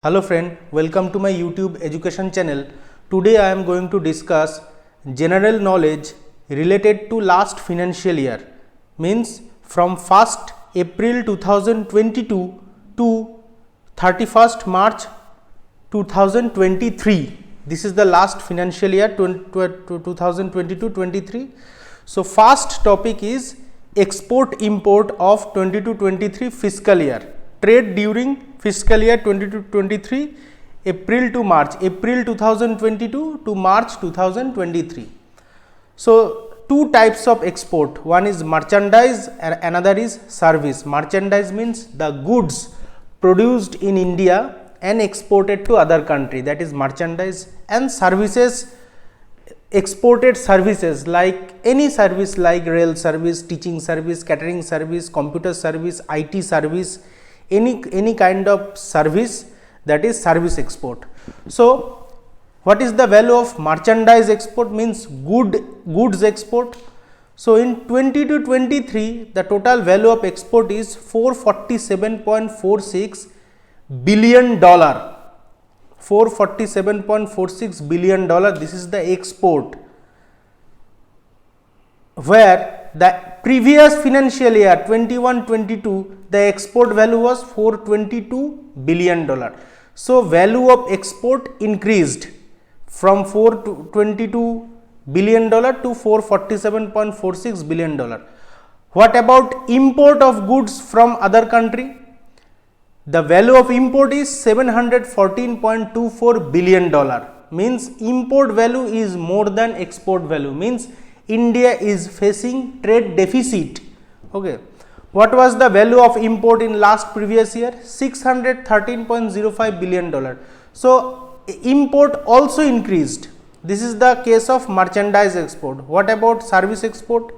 Hello friend, welcome to my YouTube education channel. Today I am going to discuss general knowledge related to last financial year, means from 1st April 2022 to 31st March 2023. This is the last financial year 2022-23. So first topic is export import of 22-23 fiscal year, trade during fiscal year 22-23, April to March, April 2022 to March 2023. So two types of export, one is merchandise and another is service. Merchandise means the goods produced in India and exported to other country, that is merchandise, and services, exported services like any service like rail service, teaching service, catering service, computer service, IT service, any kind of service, that is service export. So what is the value of merchandise export? Means goods export. So in 22-23 the total value of export is $447.46 billion. $447.46 billion. This is the export, where the previous financial year 21-22 the export value was $422 billion. So value of export increased from $422 billion to $447.46 billion. What about import of goods from other country? The value of import is $714.24 billion. Means import value is more than export value, means India is facing trade deficit. Okay. What was the value of import in last previous year? $613.05 billion. So import also increased. This is the case of merchandise export. What about service export?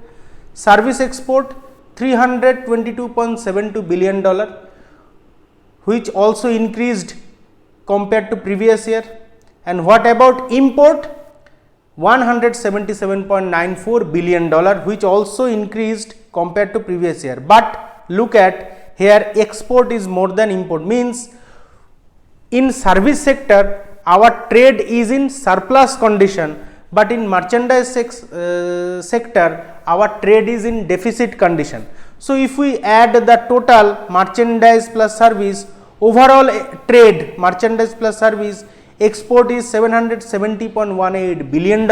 Service export $322.72 billion, which also increased compared to previous year. And what about import? $177.94 billion, which also increased compared to previous year. But look at here, export is more than import, means in service sector our trade is in surplus condition, but in merchandise sector our trade is in deficit condition. So if we add the total merchandise plus service, overall trade merchandise plus service, export is $770.18 billion,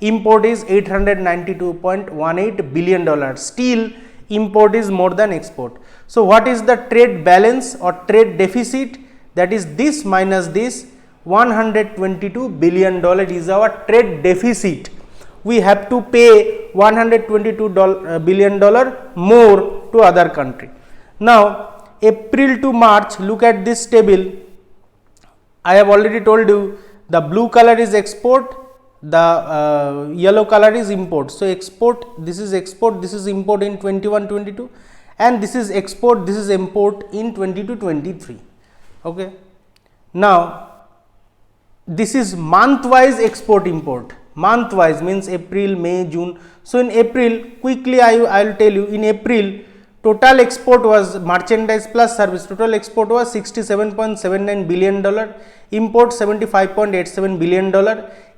import is $892.18 billion. Still import is more than export. So what is the trade balance or trade deficit? That is this minus this, $122 billion is our trade deficit. We have to pay $122 billion more to other country. Now April to March, look at this table. I have already told you the blue color is export, the yellow color is import. So export, this is import in 21-22, and this is export, this is import in 22-23. Okay. Now this is month wise export import. Month wise means April, May, June. So in April, quickly I will tell you, in April total export was merchandise plus service, total export was $67.79 billion, import $75.87 billion.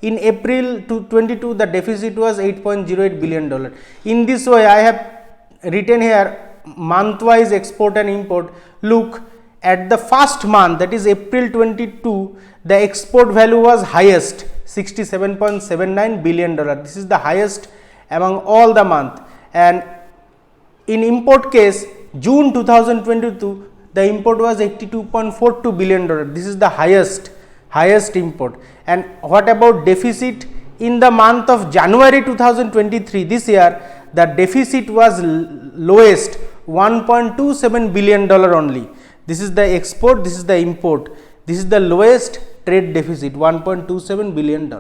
In April to 22 the deficit was $8.08 billion. In this way I have written here month wise export and import. Look at the first month, that is April 22, the export value was highest, $67.79 billion. This is the highest among all the month. And in import case, June 2022, the import was $82.42 billion. This is the highest import. And what about deficit? In the month of January 2023, this year, the deficit was lowest, $1.27 billion only. This is the export, this is the import. This is the lowest trade deficit, $1.27 billion.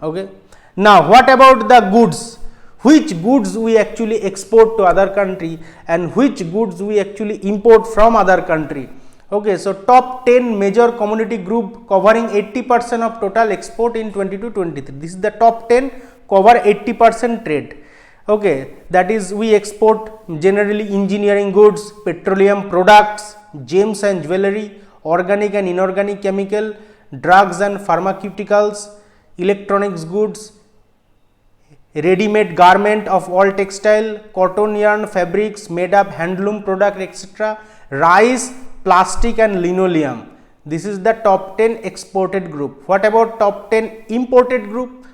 Okay. Now what about the goods? Which goods we actually export to other country and which goods we actually import from other country? Okay, so top 10 major commodity group covering 80% of total export in 22-23. This is the top 10 cover 80% trade. Okay, that is we export generally engineering goods, petroleum products, gems and jewelry, organic and inorganic chemical, drugs and pharmaceuticals, electronics goods, ready-made garment of all textile, cotton yarn, fabrics, made up handloom product, etc., rice, plastic and linoleum. This is the top 10 exported group. What about top 10 imported group?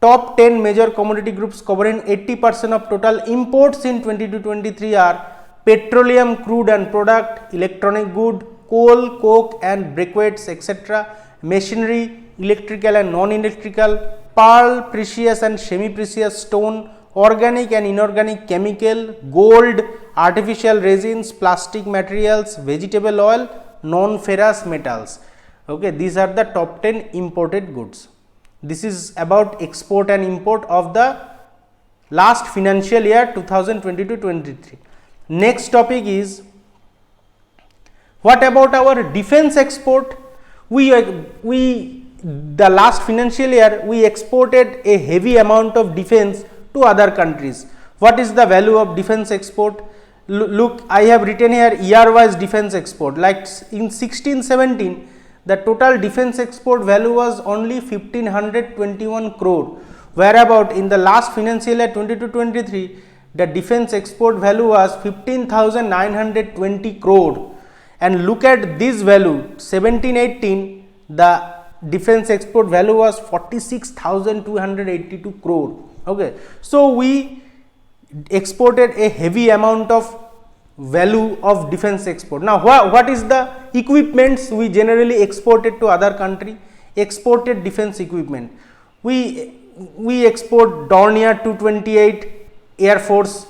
Top 10 major commodity groups covering 80% of total imports in 22-23 are petroleum, crude and product, electronic good, coal, coke and briquettes, etc., machinery, electrical and non-electrical, pearl, precious and semi-precious stone, organic and inorganic chemical, gold, artificial resins, plastic materials, vegetable oil, non-ferrous metals. Okay, these are the top 10 imported goods. This is about export and import of the last financial year 2022-23. Next topic is, what about our defense export? The last financial year we exported a heavy amount of defense to other countries. What is the value of defense export? Look, I have written here year wise defense export. Like in 16-17, the total defense export value was only 1521 crore, whereabout in the last financial year 22-23, the defense export value was 15,920 crore. And look at this value, 17-18, the defense export value was 46,282 crore. Okay, so we exported a heavy amount of value of defense export. Now what is the equipments we generally exported to other country? Exported defense equipment. We export Dornier 228 Air Force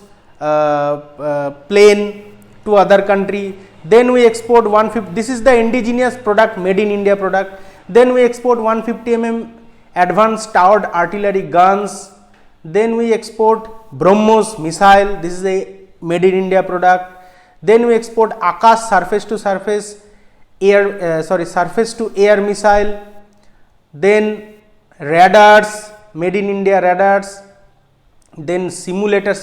plane to other country. Then we export 150, this is the indigenous product, made in India product. Then we export 150 mm advanced towered artillery guns. Then we export BrahMos missile, this is a made in India product. Then we export Akash surface to surface air, surface to air missile. Then radars, made in India radars. Then simulator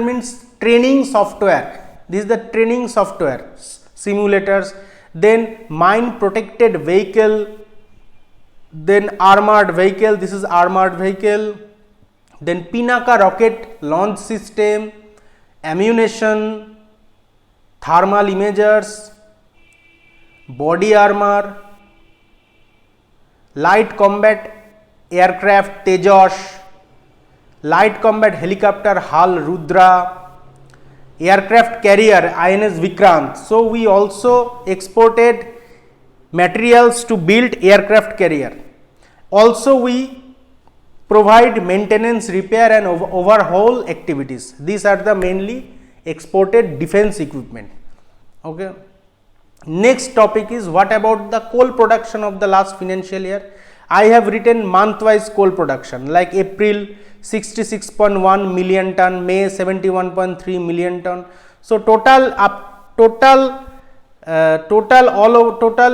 means training software, this is the training software, simulators. Then mine protected vehicle, then armored vehicle, this is armored vehicle. Then Pinaka rocket launch system, ammunition, thermal imagers, body armor, light combat aircraft Tejas, light combat helicopter Hal Rudra, aircraft carrier INS Vikrant. So we also exported materials to build aircraft carrier. Also we provide maintenance, repair and overhaul activities. These are the mainly exported defense equipment. Okay. Next topic is, what about the coal production of the last financial year? I have written month wise coal production, like April 66.1 million ton, May 71.3 million ton. So total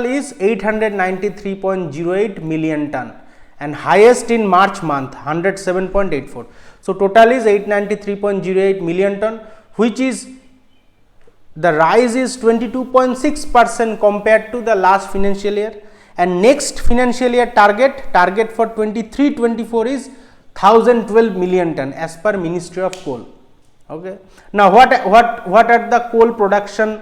is 893.08 million ton, and highest in March month 107.84. So total is 893.08 million ton, which is the rise is 22.6% compared to the last financial year. And next financial year target for 23-24 is 1012 million ton as per Ministry of Coal. Okay. Now what are the coal production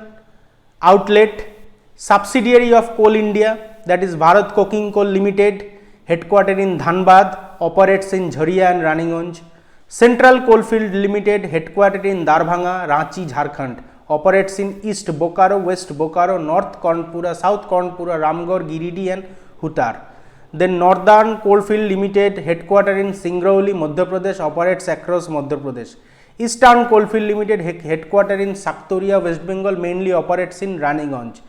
outlet? Subsidiary of Coal India, that is Bharat Coking Coal Limited, headquartered in Dhanbad, operates in Jharia and Raniganj. Central Coalfield Limited, headquartered in Darbhanga, Ranchi, Jharkhand, operates in East Bokaro, West Bokaro, North Kanpura, South Kanpura, Ramgarh, Giridih and Hutar. Then Northern Coalfield Limited, headquartered in Singrauli, Madhya Pradesh, operates across Madhya Pradesh. Eastern Coalfield Limited, headquartered in Saktoria, West Bengal, mainly operates in Raniganj.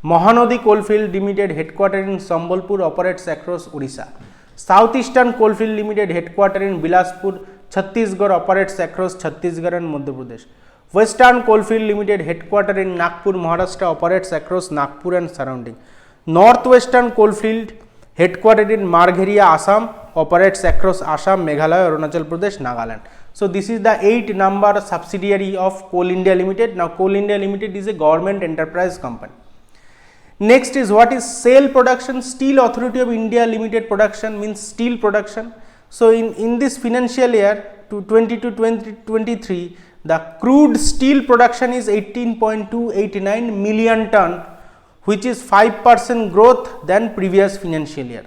Mahanadi Coalfield Limited, headquartered in Sambalpur, operates across Odisha. Southeastern Coalfield Limited, headquartered in Bilaspur, Chhattisgarh, operates across Chhattisgarh and Madhya Pradesh. Western Coalfield Limited, headquartered in Nagpur, Maharashtra, operates across Nagpur and surrounding. Northwestern Coalfield, headquartered in Margheria, Assam, operates across Assam, Meghalaya, Arunachal Pradesh, Nagaland. So this is the 8 number subsidiary of Coal India Limited. Now Coal India Limited is a government enterprise company. Next is what is SAIL production? Steel Authority of India Limited production means steel production. So in this financial year to 2022-2023, the crude steel production is 18.289 million ton, which is 5% growth than previous financial year.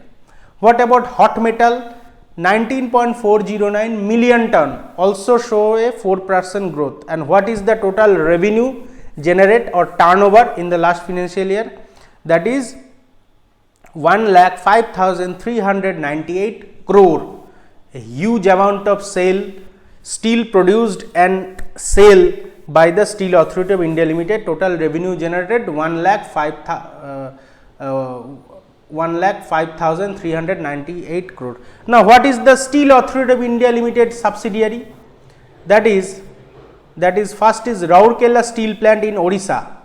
What about hot metal? 19.409 million ton, also show a 4% growth. And what is the total revenue generate or turnover in the last financial year? That is 1,05,398 crore. A huge amount of steel produced and sale by the Steel Authority of India Limited. Total revenue generated 1,05,398 crore. Now, what is the Steel Authority of India Limited subsidiary? That is first is Rourkela Steel Plant in Odisha.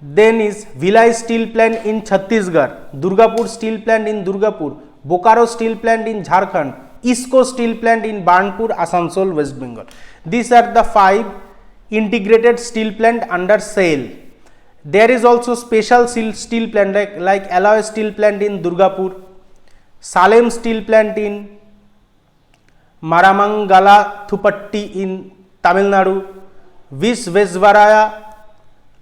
Then is Bhilai Steel Plant in Chhattisgarh, Durgapur Steel Plant in Durgapur, Bokaro Steel Plant in Jharkhand, ISCO Steel Plant in Banpur, Asansol, West Bengal. These are the 5 integrated steel plant under SAIL. There is also special steel plant like Alloy Steel Plant in Durgapur, Salem Steel Plant in Maramangala Thupatti in Tamil Nadu, Visvesvaraya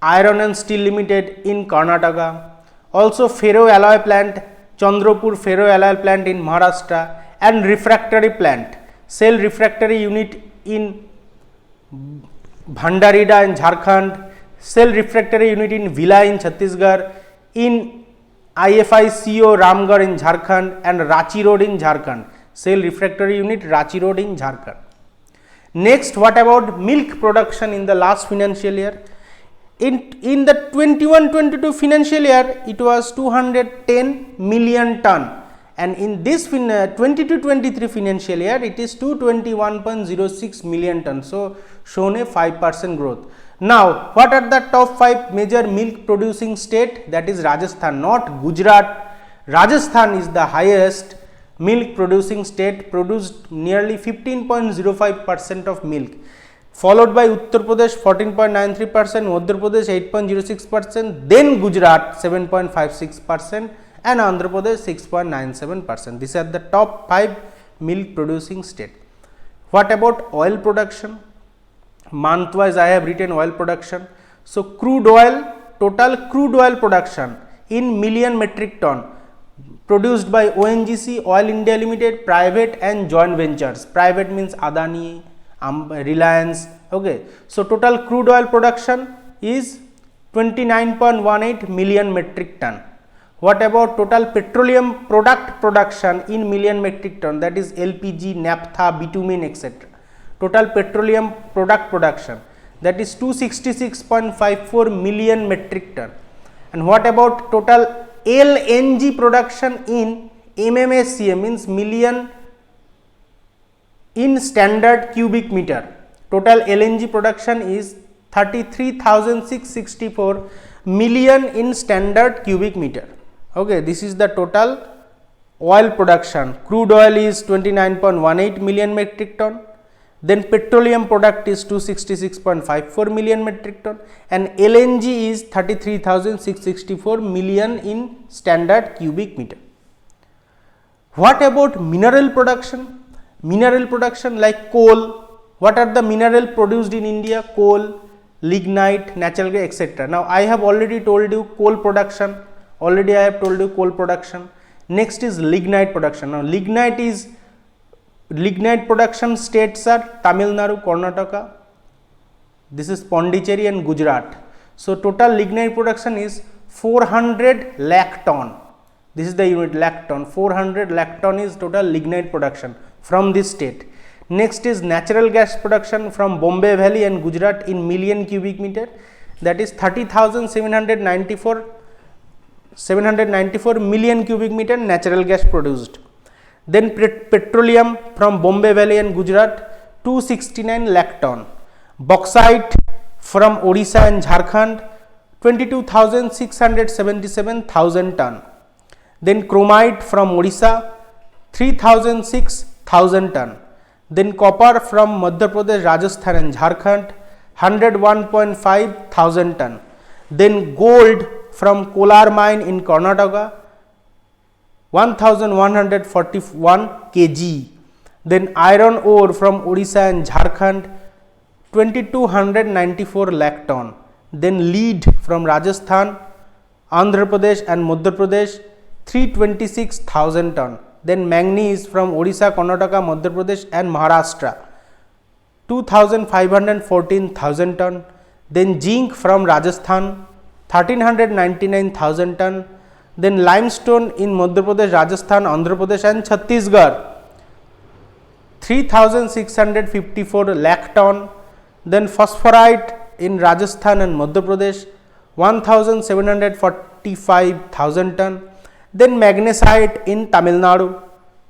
Iron and Steel Limited in Karnataka, also Ferro Alloy Plant, Chandrapur Ferro Alloy Plant in Maharashtra, and refractory plant, SAIL refractory unit in Bhandarida in Jharkhand, SAIL refractory unit in Bhilai in Chhattisgarh, in IFICO Ramgarh in Jharkhand, and Ranchi Road in Jharkhand, SAIL refractory unit Ranchi Road in Jharkhand. Next, what about milk production in the last financial year? In the 21-22 financial year, it was 210 million ton, and in this 22-23 financial year, it is 221.06 million ton. So shown a 5% growth. Now, what are the top 5 major milk producing state? That is Rajasthan, not Gujarat. Rajasthan is the highest milk producing state, produced nearly 15.05% of milk, followed by Uttar Pradesh 14.93%, Madhya Pradesh 8.06%, then Gujarat 7.56%, and Andhra Pradesh 6.97%. These are the top 5 milk producing state. What about oil production? Month wise I have written oil production. So crude oil, total crude oil production in million metric ton produced by ONGC, Oil India Limited, private and joint ventures. Private means Adani, Reliance. Okay, so total crude oil production is 29.18 million metric ton. What about total petroleum product production in million metric ton? That is LPG, naphtha, bitumen, etc. Total petroleum product production, that is 266.54 million metric ton. And what about total LNG production in MMSCM, means million in standard cubic meter? Total LNG production is 33,664 million in standard cubic meter. Okay, this is the total oil production. Crude oil is 29.18 million metric ton, then petroleum product is 266.54 million metric ton, and LNG is 33,664 million in standard cubic meter. What about mineral production? Mineral production like coal. What are the mineral produced in India? Coal, lignite, natural gas, etc. Now I have already told you coal production. Next is lignite production. Now lignite production states are Tamil Nadu, Karnataka. This is Pondicherry and Gujarat. So total lignite production is 400 lakh ton. This is the unit, lakh ton. 400 lakh ton is total lignite production from this state. Next is natural gas production from Bombay Valley and Gujarat in million cubic meter. That is 30,794 million cubic meter natural gas produced. Then petroleum from Bombay Valley and Gujarat 269 lakh ton. Bauxite from Odisha and Jharkhand 22,677,000 ton. Then chromite from Odisha 3,006,000 ton. Then copper from Madhya Pradesh, Rajasthan and Jharkhand 101.5 thousand ton. Then gold from Kolar mine in Karnataka, 1141 kg. Then iron ore from Odisha and Jharkhand, 2294 lakh ton. Then lead from Rajasthan, Andhra Pradesh and Madhya Pradesh, 326,000 ton. Then manganese from Odisha, Karnataka, Madhya Pradesh and Maharashtra, 2,514,000 ton. Then zinc from Rajasthan, 1399,000 ton. Then limestone in Madhya Pradesh, Rajasthan, Andhra Pradesh and Chhattisgarh, 3,654 lakh ton. Then phosphorite in Rajasthan and Madhya Pradesh, 1,745,000 ton. Then magnesite in Tamil Nadu,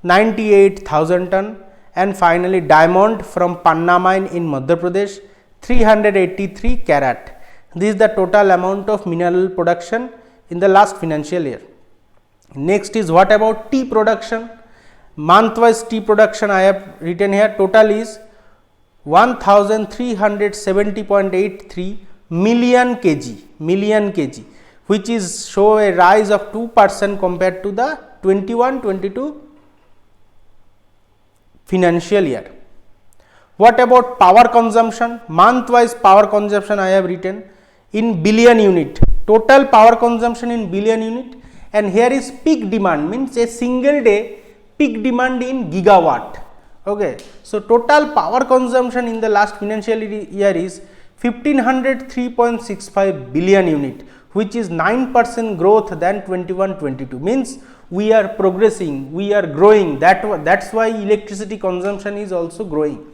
98,000 ton. And finally diamond from Panna mine in Madhya Pradesh, 383 carat. This is the total amount of mineral production in the last financial year. Next is what about tea production? Month wise tea production I have written here. Total is 1370.83 million kg, which is show a rise of 2% compared to the 21-22 financial year. What about power consumption? Month wise power consumption I have written in billion unit. Total power consumption in billion unit, and here is peak demand, means a single day peak demand in gigawatt. Okay, so total power consumption in the last financial year is 1503.65 billion unit, which is 9% growth than 21-22. Means we are progressing, we are growing. That's why electricity consumption is also growing.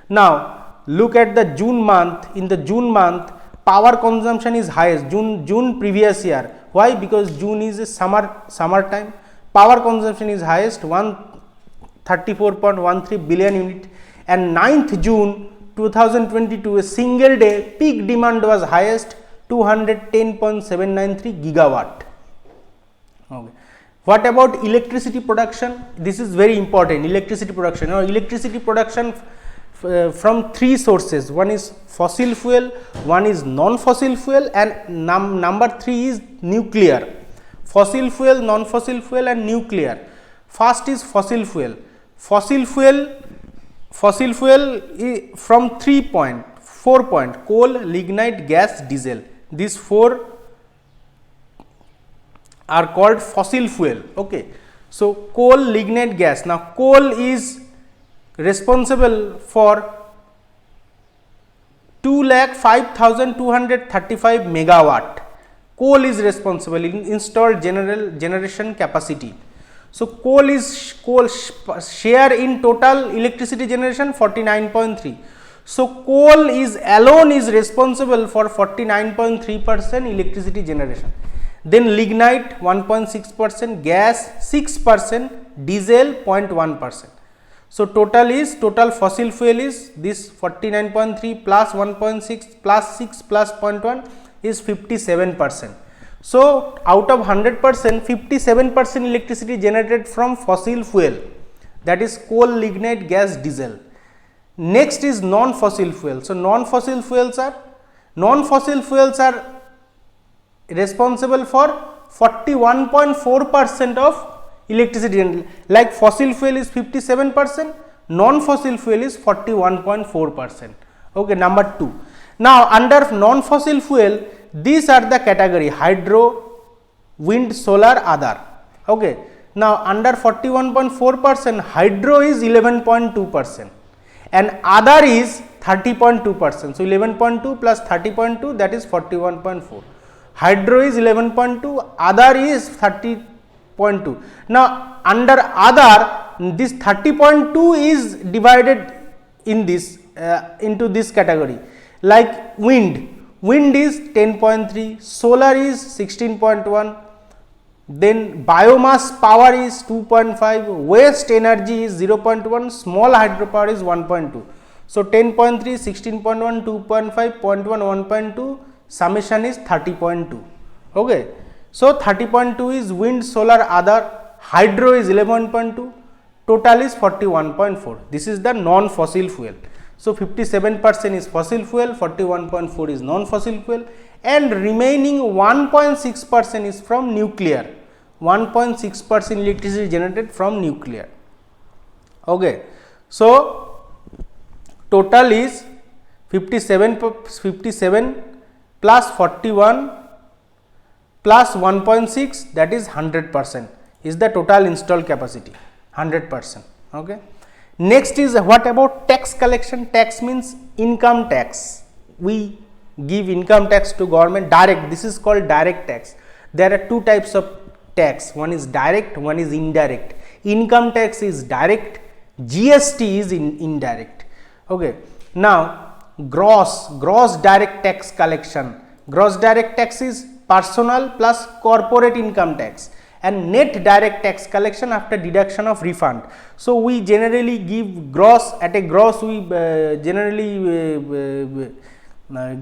Now look at the June month. In the June month, power consumption is highest. June previous year. Why? Because June is a summer time. Power consumption is highest, 134.13 billion unit, and 9th June 2022, a single day peak demand was highest, 210.793 gigawatt. Okay. What about electricity production? This is very important. Electricity production. Now, electricity production from three sources. One is fossil fuel, one is non-fossil fuel, and number 3 is nuclear. Fossil fuel, non-fossil fuel and nuclear. First is fossil fuel. Fossil fuel is from 4 point: coal, lignite, gas, diesel. These 4 are called fossil fuel. Okay. So coal, lignite, gas. Now coal is responsible for 2,05,235 megawatt. Coal is responsible in installed generation capacity. So coal share in total electricity generation 49.3. So coal is alone is responsible for 49.3% electricity generation. Then lignite 1.6%, gas 6%, diesel 0.1%. So total fossil fuel is this 49.3 plus 1.6 plus 6 plus 0.1 is 57%. So out of 100%, 57% electricity generated from fossil fuel, that is coal, lignite, gas, diesel. Next is non-fossil fuel. So non-fossil fuels are responsible for 41.4% of electricity. Like fossil fuel is 57%, non-fossil fuel is 41.4%. Okay, number 2. Now under non-fossil fuel, these are the category: hydro, wind, solar, other. Okay. Now under 41.4%, hydro is 11.2% and other is 30.2%. So 11.2 plus 30.2, that is 41.4. Hydro is 11.2, other is 30.2. Now under other, this 30.2 is divided in this into this category. Like wind is 10.3, solar is 16.1, then biomass power is 2.5, waste energy is 0.1, small hydropower is 1.2. So 10.3, 16.1, 2.5, 0.1, 1.2, summation is 30.2. Okay. So 30.2 is wind, solar, other, hydro is 11.2, total is 41.4. This is the non-fossil fuel. So 57% is fossil fuel, 41.4 is non-fossil fuel, and remaining 1.6% is from nuclear. 1.6% electricity generated from nuclear. Okay. So total is 57 plus 41 plus 1.6, that is 100% is the total installed capacity, 100%. Okay. Next is what about tax collection? Tax means income tax. We give income tax to government direct. This is called direct tax. There are two types of tax. One is direct, one is indirect. Income tax is direct, GST is indirect. Okay. Now gross direct tax collection. Gross direct tax is personal plus corporate income tax, and net direct tax collection after deduction of refund. So we generally give gross, at a gross we generally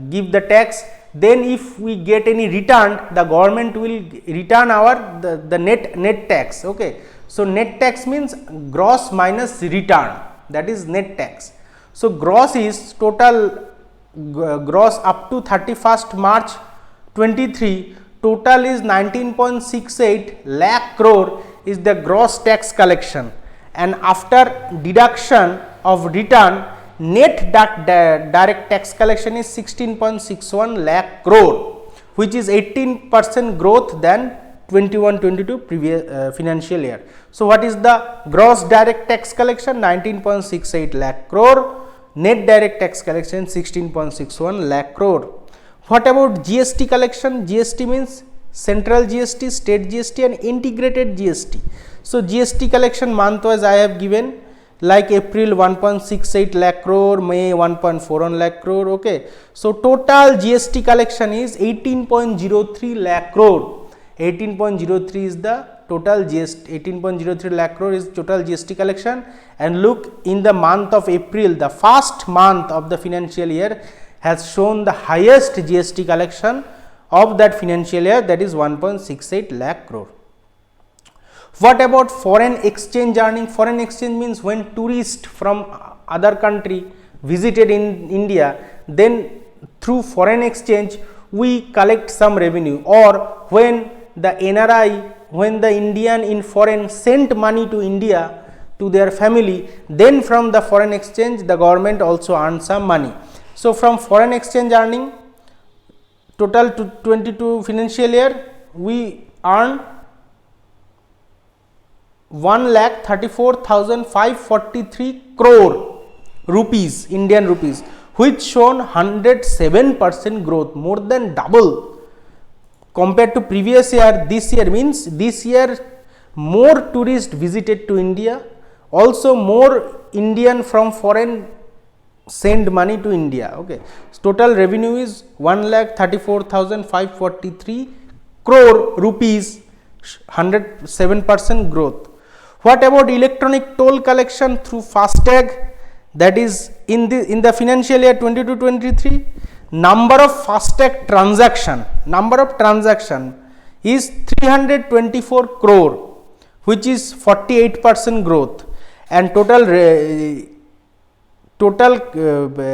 give the tax. Then if we get any return, the government will return our the net tax. Okay. So net tax means gross minus return, that is net tax. So gross is total gross up to 31st March 23, total is 19.68 lakh crore is the gross tax collection, and after deduction of return, net direct tax collection is 16.61 lakh crore, which is 18% growth than 21-22 previous financial year. So what is the gross direct tax collection? 19.68 lakh crore, net direct tax collection 16.61 lakh crore. What about GST collection? GST means central GST, state GST and integrated GST. So GST collection month wise I have given, like April 1.68 lakh crore, May 1.41 lakh crore. Okay. So total GST collection is 18.03 lakh crore. 18.03 is the total GST, 18.03 lakh crore is total GST collection. And look, in the month of April, the first month of the financial year, has shown the highest GST collection of that financial year, that is 1.68 lakh crore. What about foreign exchange earning? Foreign exchange means when tourists from other country visited in India, then through foreign exchange we collect some revenue, or when the NRI, when the Indian in foreign sent money to India to their family, then from the foreign exchange the government also earns some money. So from foreign exchange earning, total to 22 financial year we earn 1,34,543 crore rupees, Indian rupees, which shown 107% growth, more than double compared to previous year. This year means this year more tourists visited to India, also more Indian from foreign send money to India. Okay. So total revenue is 1,34,543 crore rupees, 107% growth. What about electronic toll collection through FASTag? That is in the financial year 22-23, number of FASTag transaction is 324 crore, which is 48% growth, and total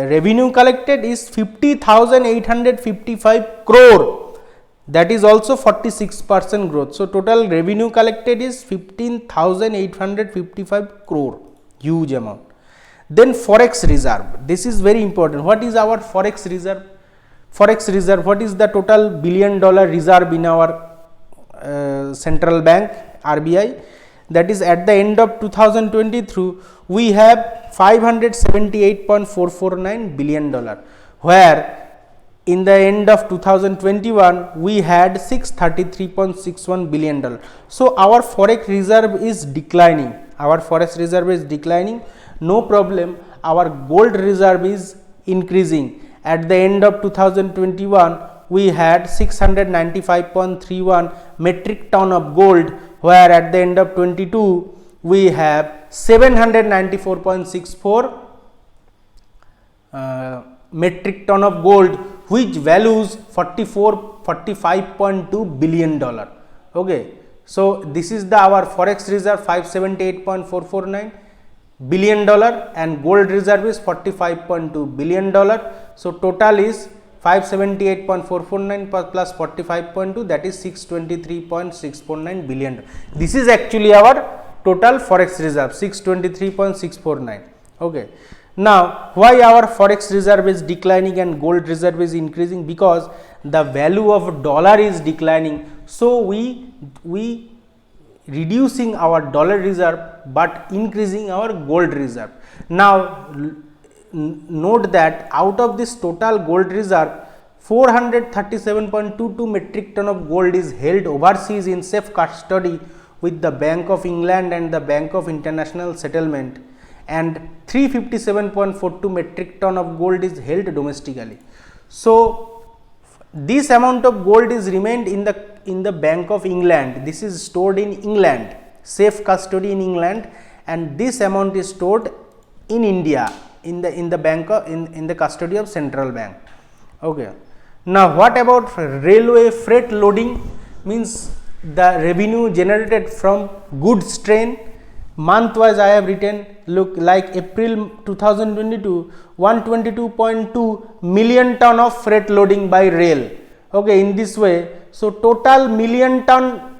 revenue collected is 50,855 crore, that is also 46% growth. So total revenue collected is 15,855 crore, huge amount. Then forex reserve, this is very important. What is our forex reserve? Forex reserve, what is the total $1 billion reserve in our central bank RBI? That is at the end of 2023 we have $578.449 billion, where in the end of 2021 we had $633.61 billion. So our forex reserve is declining, no problem. Our gold reserve is increasing. At the end of 2021 we had 695.31 metric ton of gold, where at the end of 22 we have 794.64 metric ton of gold, which values $45.2 billion. Okay. So this is the our forex reserve 578.449. billion and gold reserve is 45.2 billion. So total is 578.449 plus 45.2, that is 623.649 billion. This is actually our total forex reserve, 623.649. Okay. Now why our forex reserve is declining and gold reserve is increasing? Because the value of dollar is declining, so we reducing our dollar reserve but increasing our gold reserve. Now note that out of this total gold reserve, 437.22 metric ton of gold is held overseas in safe custody with the Bank of England and the Bank of International Settlement, and 357.42 metric ton of gold is held domestically. So this amount of gold is remained in the Bank of England. This is stored in England, safe custody in England, and this amount is stored in India in the bank in the custody of central bank. Okay. Now what about railway freight loading? Means the revenue generated from goods train. Month wise I have written, look, like April 2022, 122.2 million ton of freight loading by rail. Okay, in this way, so total million ton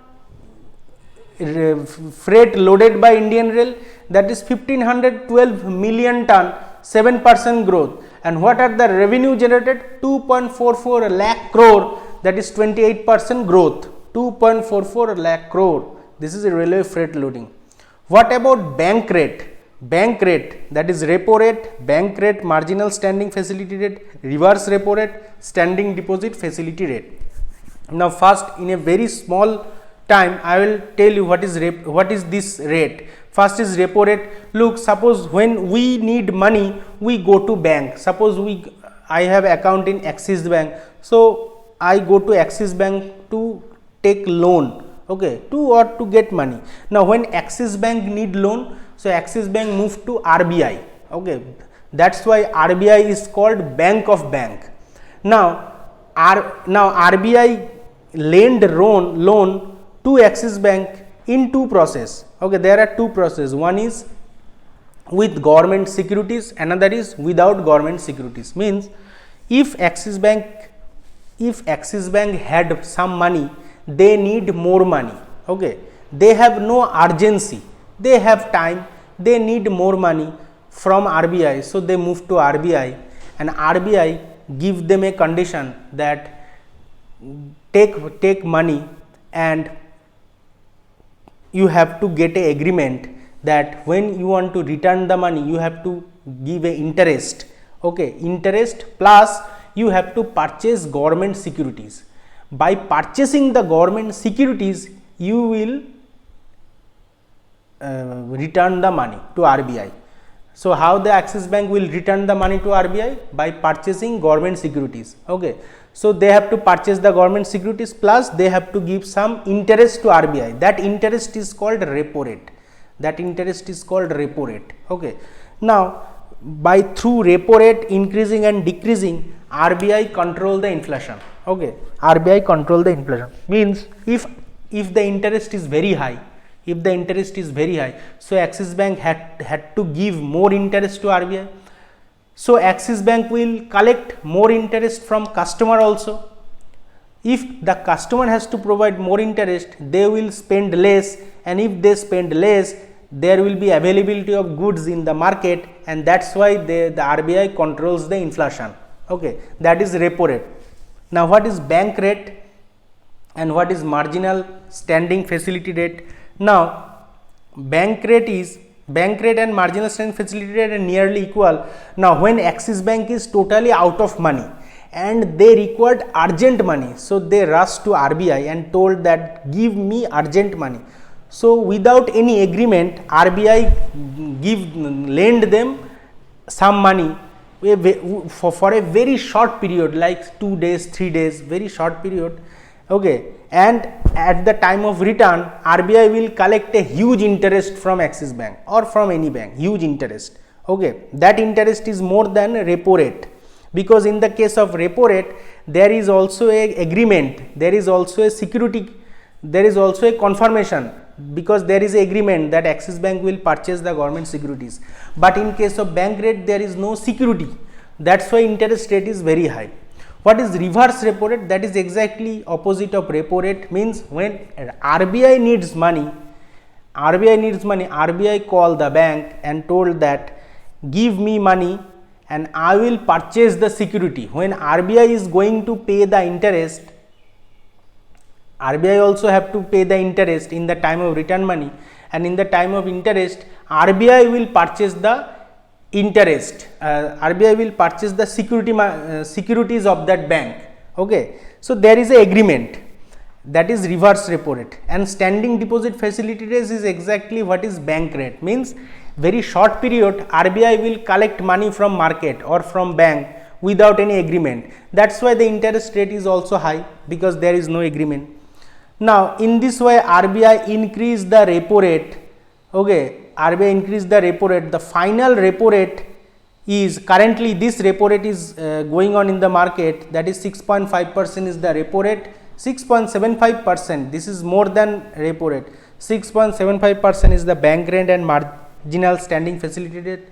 freight loaded by Indian Rail, that is 1512 million ton, 7% growth. And what are the revenue generated? 2.44 lakh crore, that is 28% growth, 2.44 lakh crore. This is a railway freight loading. What about bank rate? Bank rate, that is repo rate, bank rate, marginal standing facility rate, reverse repo rate, standing deposit facility rate. Now first, in a very small time, I will tell you what is this rate. First is repo rate. Look, suppose when we need money, we go to bank. Suppose I have account in Axis Bank, so I go to Axis Bank to take loan. Okay, to get money. Now when Axis Bank need loan, so Axis Bank moved to RBI. Okay, that's why RBI is called Bank of Bank. Now RBI lend loan to Axis Bank in two process. Okay, there are two process. One is with government securities, another is without government securities. Means if Axis Bank had some money, they need more money. Okay, they have no urgency, they have time, they need more money from RBI, so they move to RBI, and RBI give them a condition that take money, and you have to get a agreement that when you want to return the money, you have to give a interest. Okay, interest plus you have to purchase government securities. By purchasing the government securities, you will return the money to RBI. So how the Axis Bank will return the money to RBI? By purchasing government securities. Okay, so they have to purchase the government securities plus they have to give some interest to RBI. That interest is called repo rate. Okay, now by through repo rate increasing and decreasing, RBI control the inflation. Okay, RBI control the inflation. Means if the interest is very high, so Axis Bank had to give more interest to RBI. So Axis Bank will collect more interest from customer also. If the customer has to provide more interest, they will spend less, and if they spend less, there will be availability of goods in the market, and that's why the RBI controls the inflation. Okay, that is repo rate. Now what is bank rate and what is marginal standing facility rate? Now bank rate and marginal standing facility rate are nearly equal. Now when Axis Bank is totally out of money and they required urgent money, so they rushed to RBI and told that give me urgent money. So without any agreement, RBI lend them some money for a very short period, like 2 days, 3 days, very short period. Okay, and at the time of return, RBI will collect a huge interest from Axis Bank or from any bank, huge interest. Okay, that interest is more than repo rate, because in the case of repo rate, there is also a agreement, there is also a security, there is also a confirmation because there is agreement that Axis Bank will purchase the government securities, but in case of bank rate there is no security, that's why interest rate is very high. What is reverse repo rate? That is exactly opposite of repo rate, means when RBI needs money, RBI call the bank and told that give me money and I will purchase the security. When RBI is going to pay the interest, RBI also have to pay the interest in the time of return money, and in the time of interest RBI will purchase the interest, RBI will purchase the securities of that bank. Okay. So, there is a agreement, that is reverse repo rate, and standing deposit facility rate is exactly what is bank rate, means very short period RBI will collect money from market or from bank without any agreement. That is why the interest rate is also high, because there is no agreement. Now, in this way RBI increase the repo rate. Okay, RBI increase the repo rate. The final repo rate is currently, this repo rate is going on in the market, that is 6.5% is the repo rate, 6.75%, this is more than repo rate, 6.75% is the bank rate and marginal standing facility rate.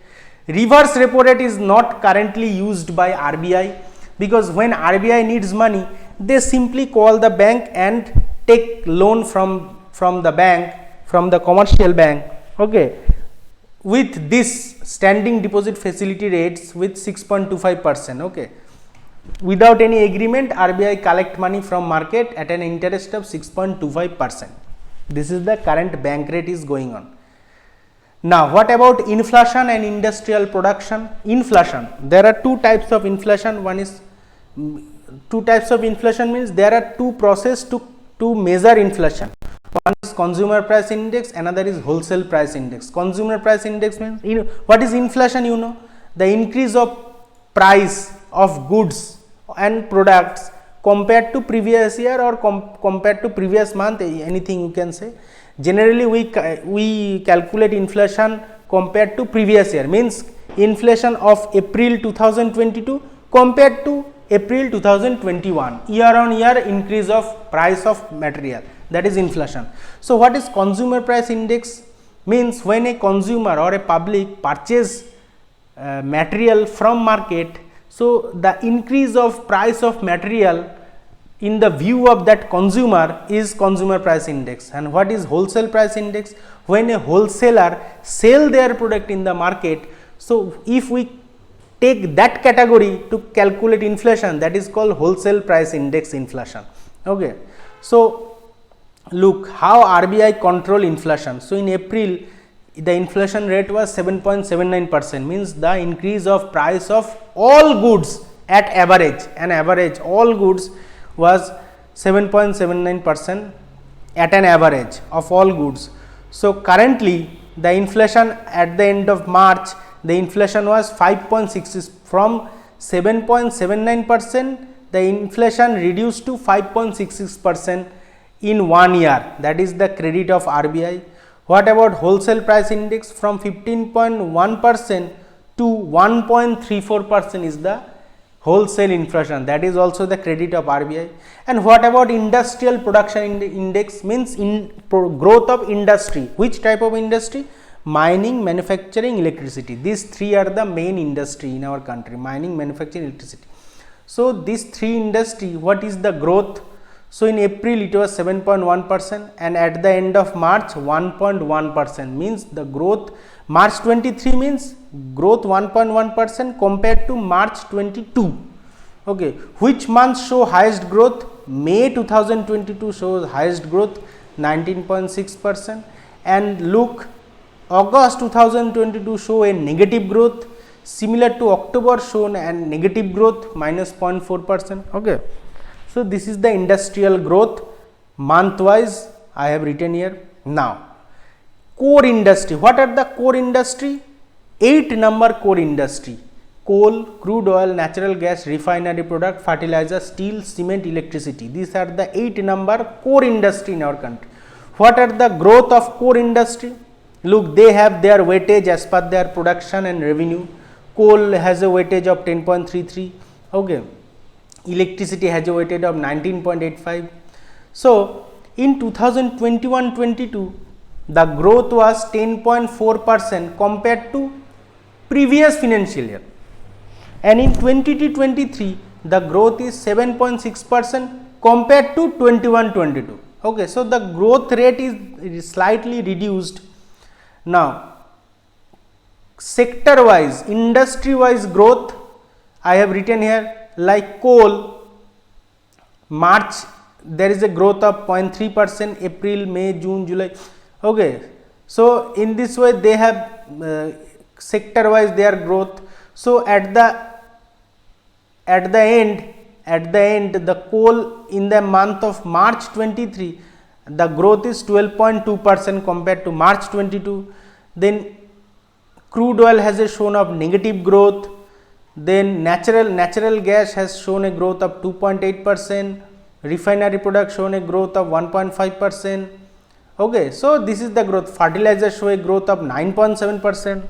Reverse repo rate is not currently used by RBI, because when RBI needs money, they simply call the bank and take loan from the bank, from the commercial bank. Okay, with this standing deposit facility rates with 6.25%. Okay, without any agreement RBI collect money from market at an interest of 6.25%. This is the current bank rate is going on. Now, what about inflation and industrial production? Inflation, there are two types of inflation. One is two types of inflation, means there are two process to measure inflation. One is consumer price index, another is wholesale price index. Consumer price index means, what is inflation? You know, the increase of price of goods and products compared to previous year or compared to previous month, anything you can say. Generally we calculate inflation compared to previous year, means inflation of April 2022 compared to April 2021, year on year increase of price of material, that is inflation. So, what is consumer price index? Means when a consumer or a public purchase material from market, so the increase of price of material in the view of that consumer is consumer price index. And what is wholesale price index? When a wholesaler sell their product in the market, so if we take that category to calculate inflation, that is called wholesale price index inflation. Okay. So, look how RBI control inflation. So, in April the inflation rate was 7.79%, means the increase of price of all goods at average, an average all goods was 7.79% at an average of all goods. So, currently the inflation at the end of March, the inflation was 5.6, from 7.79%, the inflation reduced to 5.66% in 1 year, that is the credit of RBI. What about wholesale price index? From 15.1% to 1.34% is the wholesale inflation, that is also the credit of RBI. And what about industrial production index? Means in growth of industry. Which type of industry? Mining, manufacturing, electricity. These three are the main industry in our country, mining, manufacturing, electricity. So, these three industry, what is the growth? So, in April it was 7.1% and at the end of March 1.1%, means the growth March 23 means growth 1.1% compared to March 22. Okay. Which month show highest growth? May 2022 shows highest growth 19.6%, and look, August 2022 show a negative growth, similar to October shown a negative growth minus 0.4%. Okay. So, this is the industrial growth month wise I have written here. Now, core industry. What are the core industry? 8 number core industry: coal, crude oil, natural gas, refinery product, fertilizer, steel, cement, electricity. These are the 8 number core industry in our country. What are the growth of core industry? Look, they have their weightage as per their production and revenue. Coal has a weightage of 10.33. Okay. Electricity has a weightage of 19.85. So, in 2021-22, the growth was 10.4% compared to previous financial year, and in 2023 the growth is 7.6% compared to 21-22. Okay, so the growth rate is slightly reduced. Now sector wise, industry wise growth I have written here, like coal, March there is a growth of 0.3%, April, May, June, July. Okay, so in this way they have sector wise their growth. So at the end the coal in the month of March 23 the growth is 12.2% compared to March 22. Then crude oil has a shown of negative growth. Then natural gas has shown a growth of 2.8%, refinery product shown a growth of 1.5%. Okay, so this is the growth. Fertilizer show a growth of 9.7%.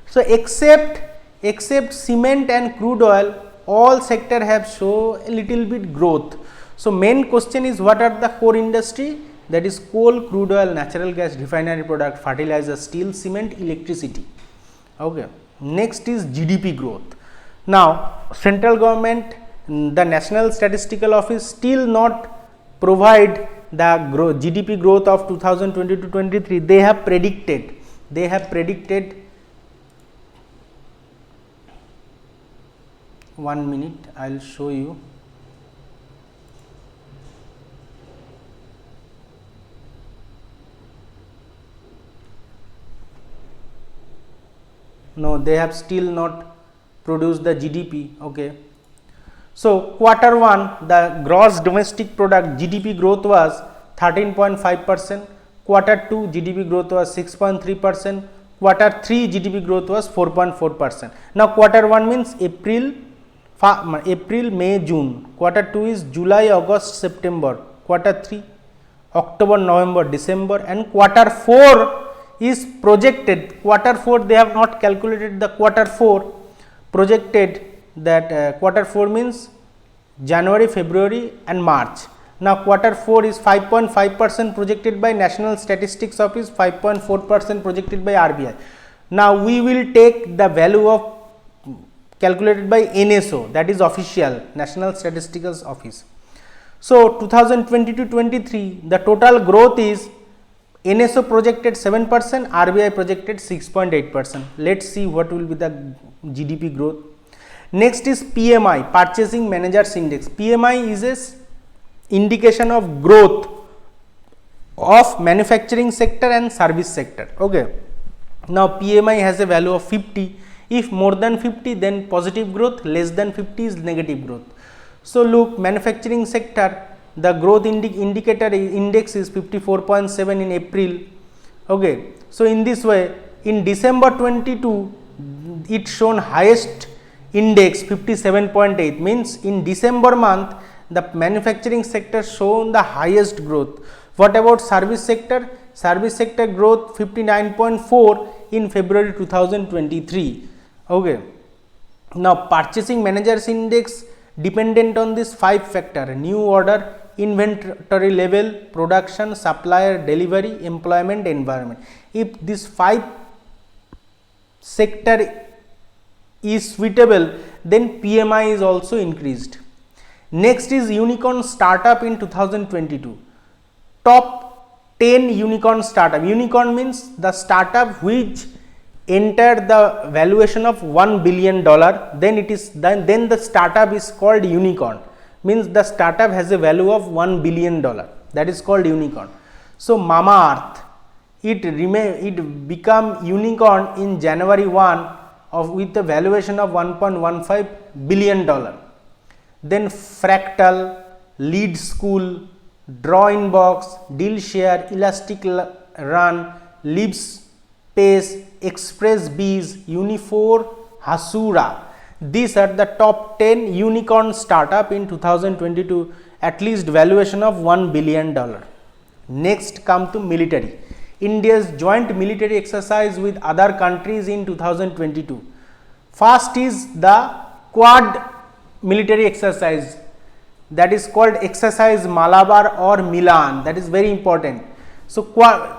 So except cement and crude oil, all sector have show a little bit growth. So main question is, what are the core industry? That is coal, crude oil, natural gas, refinery product, fertilizer, steel, cement, electricity. Okay, next is GDP growth. Now central government, the National Statistical Office still not provide the GDP growth of 2020-23. They have predicted 1 minute, I will show you. No, they have still not produced the GDP. Okay, so quarter 1 the gross domestic product GDP growth was 13.5%, quarter 2 GDP growth was 6.3%, quarter 3 GDP growth was 4.4%. Now quarter 1 means April, May, June, quarter 2 is July, August, September, quarter 3 October, November, December, and quarter 4 is projected. Quarter 4 they have not calculated the quarter 4 projected, that quarter 4 means January, February and March. Now quarter 4 is 5.5% projected by National Statistics Office, 5.4% projected by RBI. Now we will take the value of calculated by NSO, that is official National Statistical Office. So 2020-23 the total growth is NSO projected 7%, RBI projected 6.8%. Let's see what will be the GDP growth. Next is PMI, Purchasing Managers Index. PMI is a indication of growth of manufacturing sector and service sector. Okay, now PMI has a value of 50. If more than 50 then positive growth, less than 50 is negative growth. So look, manufacturing sector, the growth indicator index is 54.7 in April. Okay, so in this way in December 22 it shown highest index 57.8, means in December month the manufacturing sector shown the highest growth. What about service sector? Service sector growth 59.4 in February 2023. Okay, now purchasing managers index dependent on this 5 factor: new order, inventory level, production, supplier, delivery, employment, environment. If this 5 sector is suitable, then PMI is also increased. Next is unicorn startup in 2022. Top 10 unicorn startup. Unicorn means the startup which entered the valuation of $1 billion, then the startup is called unicorn. Means the startup has a value of $1 billion, that is called unicorn. So Mamaearth, it become unicorn in January 1 with a valuation of $1.15 billion. Then Fractal, Lead School, Drawinbox, Dealshare, Elastic Run, Libspace, ExpressBees, Unifor, Hasura. These are the top 10 unicorn startup in 2022, at least valuation of $1 billion. Next come to military. India's joint military exercise with other countries in 2022. First is the Quad military exercise, that is called exercise Malabar or Milan, that is very important. So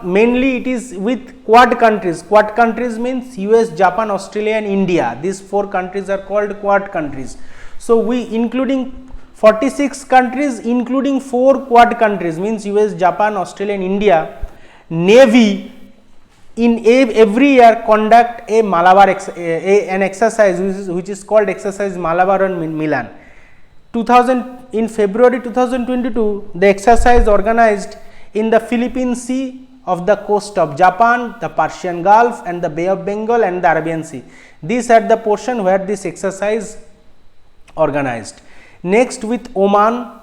mainly it is with Quad countries. Quad countries means US, Japan, Australia and India. These 4 countries are called Quad countries. So we including 46 countries including 4 Quad countries means US, Japan, Australia and India. Navy in every year conduct a Malabar an exercise which is called exercise Malabar in Milan. In February 2022, the exercise organized in the Philippine Sea of the coast of Japan, the Persian Gulf and the Bay of Bengal and the Arabian Sea. These are the portion where this exercise organized. Next, with Oman,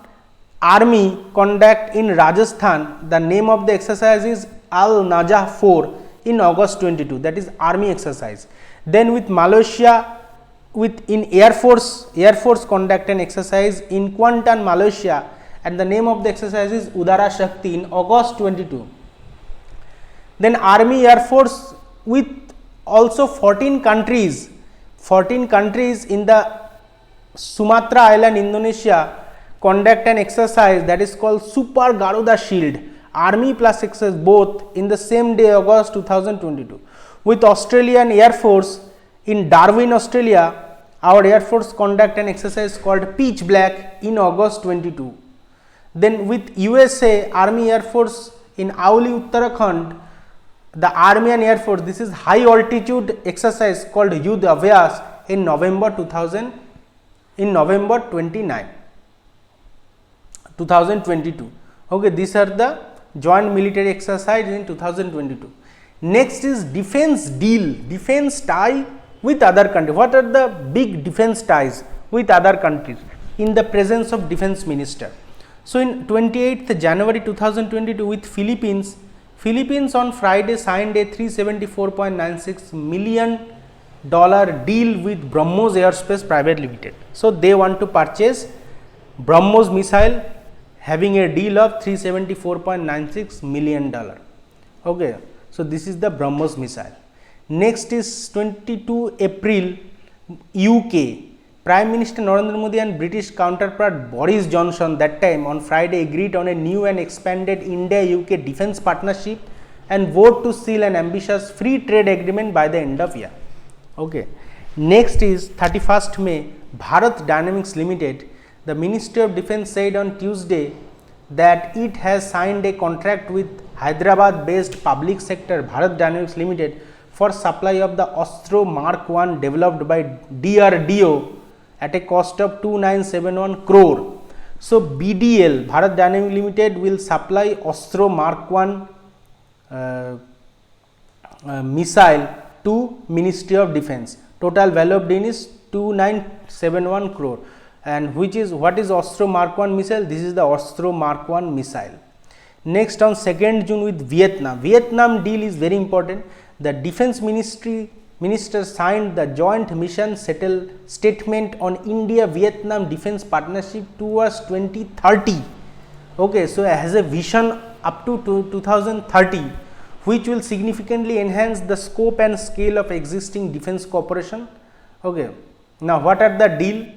Army conduct in Rajasthan. The name of the exercise is Al Najah 4 in August 22, that is Army exercise. Then with Malaysia, in Air Force conduct an exercise in Kuantan, Malaysia, and the name of the exercise is Udara Shakti in August 22. Then Army Air Force with also 14 countries in the Sumatra Island, Indonesia conduct an exercise that is called Super Garuda Shield. Army plus exercise both in the same day, August 2022. With Australian Air Force in Darwin, Australia, our Air Force conduct an exercise called Pitch Black in August 22. Then with USA, Army Air Force in Auli, Uttarakhand, the Army and Air Force, this is high altitude exercise called Yudh Abhyas in November 2022. Okay, these are the joint military exercise in 2022. Next is defense deal, defense tie with other countries. What are the big defense ties with other countries in the presence of defense minister? So in 28th January 2022 with Philippines on Friday signed a $374.96 million deal with BrahMos Aerospace Private Limited. So they want to purchase BrahMos missile having a deal of $374.96 million. Okay, so this is the BrahMos missile. Next is 22 April, UK. Prime Minister Narendra Modi and British counterpart Boris Johnson that time on Friday agreed on a new and expanded India-UK defence partnership and vote to seal an ambitious free trade agreement by the end of year. Okay. Next is 31st May, Bharat Dynamics Limited. The Ministry of Defence said on Tuesday that it has signed a contract with Hyderabad-based public sector Bharat Dynamics Limited for supply of the Ostro Mark 1 developed by DRDO at a cost of 2971 crore. So BDL, Bharat Dynamics Limited, will supply Ostro Mark 1 missile to Ministry of Defence. Total value of deal is 2971 crore. And what is Ostro Mark 1 missile? This is the Ostro Mark 1 missile. Next, on 2nd June with Vietnam. Vietnam deal is very important. The Defence Minister signed the joint mission statement on India-Vietnam defence partnership towards 2030. Okay, so it has a vision up to 2030, which will significantly enhance the scope and scale of existing defence cooperation. Okay, now what are the deal?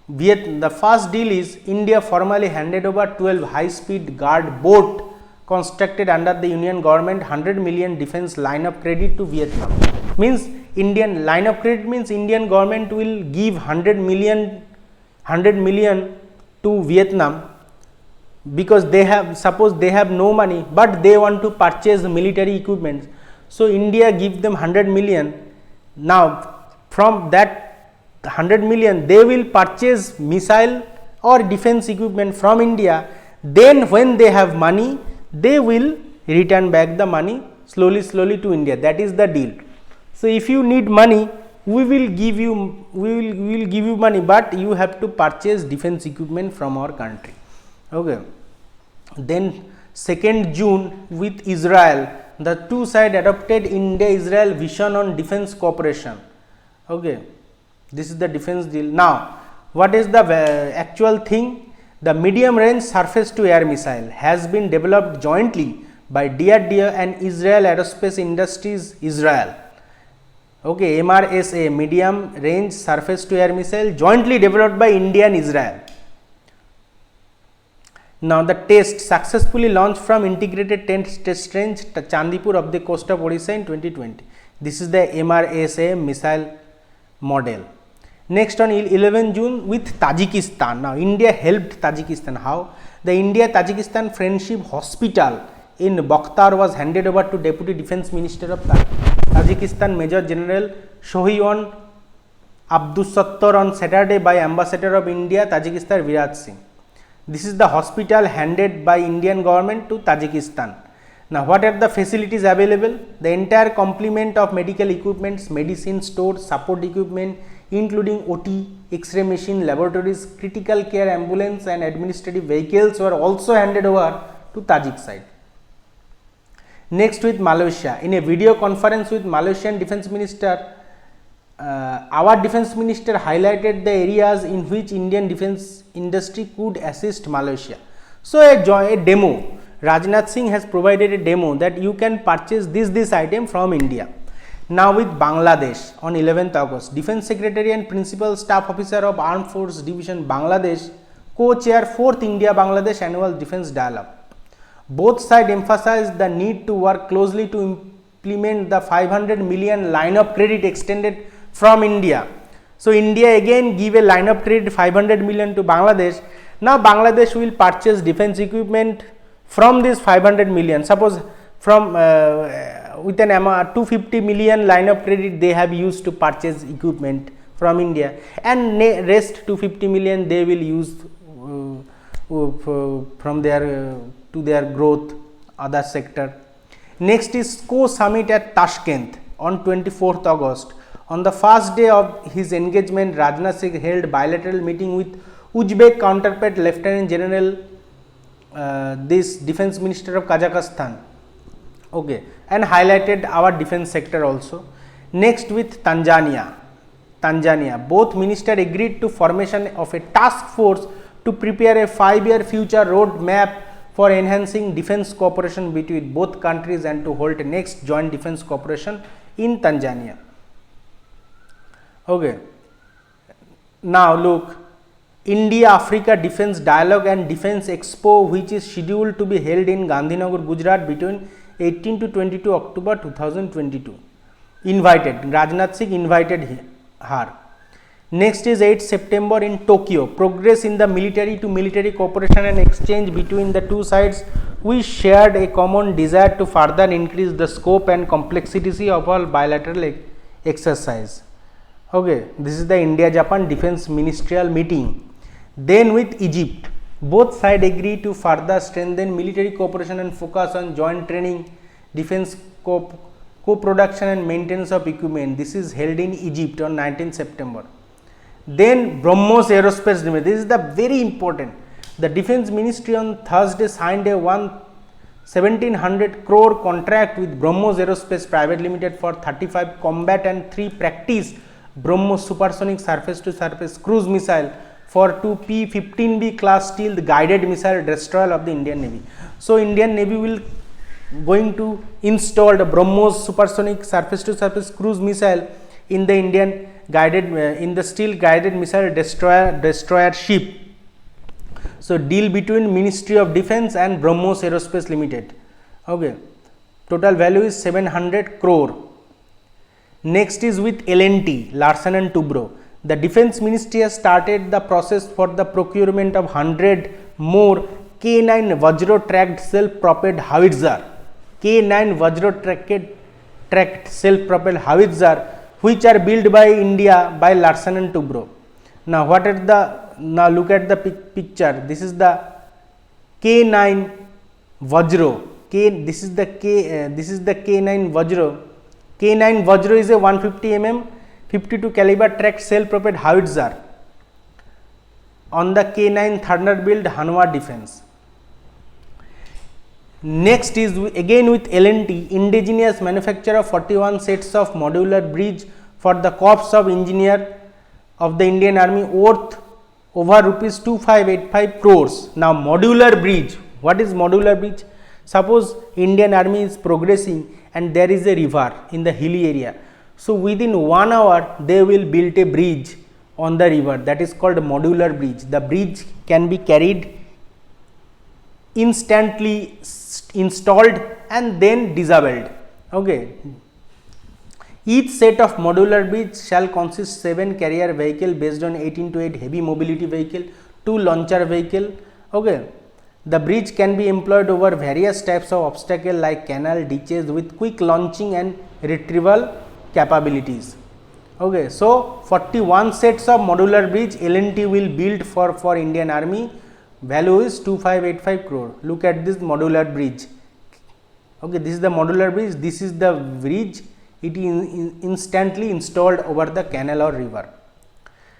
The first deal is India formally handed over 12 high-speed guard boat constructed under the Union government 100 million defence line of credit to Vietnam. Means Indian line of credit means Indian government will give 100 million to Vietnam because they have no money, but they want to purchase military equipment. So India give them 100 million. Now from that 100 million they will purchase missile or defense equipment from India. Then when they have money, they will return back the money slowly to India. That is the deal. So if you need money, we will give you money, but you have to purchase defense equipment from our country. Okay. Then 2nd June with Israel, the two sides adopted India-Israel vision on defense cooperation. Okay, this is the defense deal. Now, what is the actual thing? The medium range surface to air missile has been developed jointly by DRDO and Israel Aerospace Industries Israel. Okay, MRSA, medium range surface to air missile, jointly developed by India and Israel. Now the test successfully launched from integrated test range Chandipur of the coast of Odisha in 2020. This is the MRSA missile model. Next on 11 June with Tajikistan. Now India helped Tajikistan. How? The India-Tajikistan Friendship Hospital in Bakhtar was handed over to Deputy Defence Minister of Tajikistan Major General Shohyon Abdusattor on Saturday by Ambassador of India Tajikistan Viraj Singh. This is the hospital handed by Indian government to Tajikistan. Now what are the facilities available? The entire complement of medical equipments, medicine stores, support equipment including OT, X-ray machine, laboratories, critical care ambulance and administrative vehicles were also handed over to Tajik side. Next with Malaysia. In a video conference with Malaysian Defence Minister, our Defence Minister highlighted the areas in which Indian defence industry could assist Malaysia. So a demo, Rajnath Singh has provided a demo that you can purchase this item from India. Now with Bangladesh on 11th August, Defence Secretary and Principal Staff Officer of Armed Force Division Bangladesh co-chair 4th India-Bangladesh Annual Defence Dialogue. Both sides emphasized the need to work closely to implement the 500 million line of credit extended from India. So India again give a line of credit 500 million to Bangladesh. Now Bangladesh will purchase defence equipment from this 500 million. Suppose from with an amount 250 million line of credit they have used to purchase equipment from India, and rest 250 million they will use from their to their growth other sector. Next is SCO summit at Tashkent on 24th August. On the first day of his engagement, Rajnath Singh held bilateral meeting with Uzbek counterpart Lieutenant General this Defence Minister of Kazakhstan, okay, and highlighted our defence sector also. Next with Tanzania, both ministers agreed to formation of a task force to prepare a 5-year future road map for enhancing defence cooperation between both countries and to hold a next joint defence cooperation in Tanzania. Okay. Now look, India-Africa Defence Dialogue and Defence Expo, which is scheduled to be held in Gandhinagar, Gujarat between 18 to 22 October 2022. Invited, Rajnath Singh invited her. Next is 8 September in Tokyo. Progress in the military to military cooperation and exchange between the two sides. We shared a common desire to further increase the scope and complexity of all bilateral exercise. Okay, this is the India-Japan Defence Ministerial meeting. Then with Egypt, both sides agree to further strengthen military cooperation and focus on joint training, defence co-production and maintenance of equipment. This is held in Egypt on 19 September. Then BrahMos Aerospace Limited, this is the very important. The Defence Ministry on Thursday signed a 1,700 crore contract with BrahMos Aerospace Private Limited for 35 combat and 3 practice BrahMos supersonic surface-to-surface cruise missile for 2 P-15B class stealth guided missile destroyer of the Indian Navy. So Indian Navy will going to install the BrahMos supersonic surface-to-surface cruise missile in the Indian guided in the stealth guided missile destroyer ship. So deal between Ministry of Defence and BrahMos Aerospace Limited. Okay, total value is 700 crore. Next is with L&T, Larsen and Toubro. The Defence Ministry has started the process for the procurement of 100 more K9 Vajra tracked self-propelled howitzer. K9 Vajra tracked self-propelled howitzer, which are built by India by Larsen and Toubro. Now what are the, now look at the picture. This is the K9 Vajra. This is the K9 Vajra. K9 Vajra is a 150 mm 52 caliber tracked self-propelled howitzer on the K9 Thunderbolt Hanwha Defence. Next is again with L&T, indigenous manufacture of 41 sets of modular bridge for the Corps of Engineer of the Indian Army worth over rupees 2585 crores. Now modular bridge, what is modular bridge? Suppose Indian Army is progressing and there is a river in the hilly area. So within 1 hour they will build a bridge on the river, that is called modular bridge. The bridge can be carried instantly installed and then disabled. Okay. Each set of modular bridge shall consist 7 carrier vehicle based on 8x8 heavy mobility vehicle, 2 launcher vehicle. Okay. The bridge can be employed over various types of obstacle like canal, ditches with quick launching and retrieval capabilities. Okay. So, 41 sets of modular bridge L&T will build for Indian Army. Value is 2585 crore. Look at this modular bridge. Okay, this is the modular bridge, this is the bridge, it is instantly installed over the canal or river.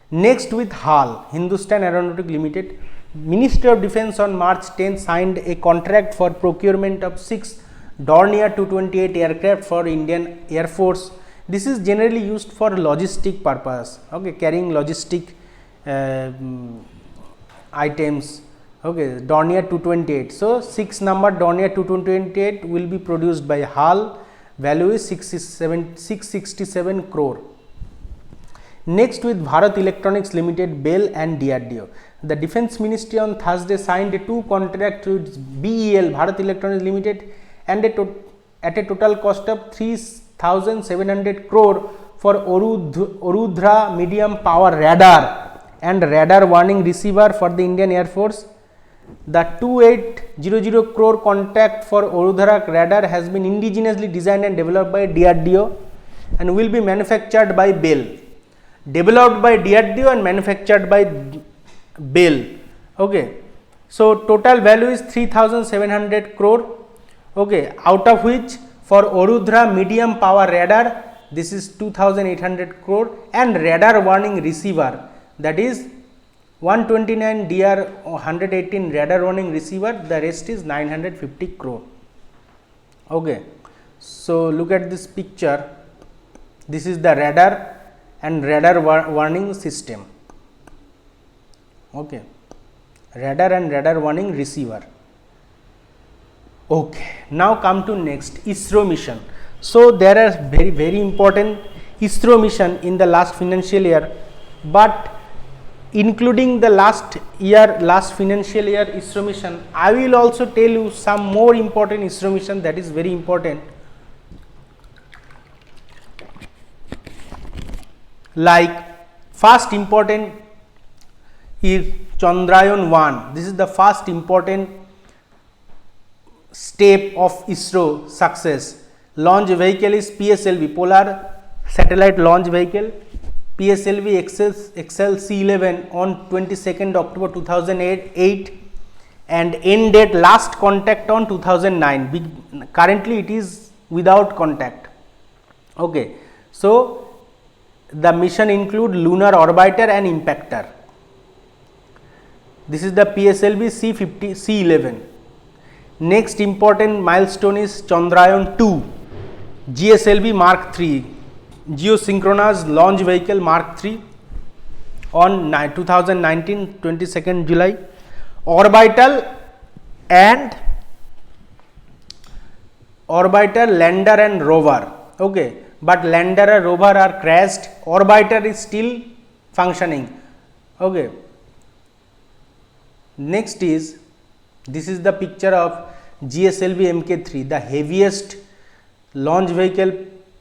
Next with HAL, Hindustan Aeronautic Limited. Ministry of Defence on March 10 signed a contract for procurement of 6 Dornier 228 aircraft for Indian Air Force. This is generally used for logistic purpose, okay, carrying logistic items. Okay, Dornier 228. So, 6 number Dornier 228 will be produced by HAL. Value is 667 crore. Next with Bharat Electronics Limited, BEL and DRDO. The Defence Ministry on Thursday signed 2 contracts with BEL, Bharat Electronics Limited, and at a total cost of 3,700 crore for Orudhra medium power radar and radar warning receiver for the Indian Air Force. The 2800 crore contract for Orudhra radar has been indigenously designed and developed by DRDO and will be manufactured by BEL. Developed by DRDO and manufactured by BEL. Okay. So, total value is 3,700 crore. Okay. Out of which for Orudhra medium power radar, this is 2,800 crore, and radar warning receiver, that is 129 DR 118 radar warning receiver, the rest is 950 crore. Okay. So, look at this picture, this is the radar and radar warning system. Okay. Radar and radar warning receiver. Okay. Now come to next, ISRO mission. So, there are very important ISRO mission in the last financial year, but including the last financial year ISRO mission, I will also tell you some more important ISRO mission that is very important, like first important is Chandrayaan 1. This is the first important step of ISRO success. Launch vehicle is PSLV, Polar Satellite Launch Vehicle, PSLV XL C11 on 22nd October 2008 and end date last contact on 2009. Currently it is without contact. Okay. So, the mission include lunar orbiter and impactor. This is the PSLV C11. Next important milestone is Chandrayaan 2, GSLV Mark 3, Geosynchronous Launch Vehicle Mark 3 on 2019 22nd July. Orbital, lander and rover. Okay, but lander and rover are crashed, orbiter is still functioning. Okay. Next is, this is the picture of GSLV Mk3, the heaviest launch vehicle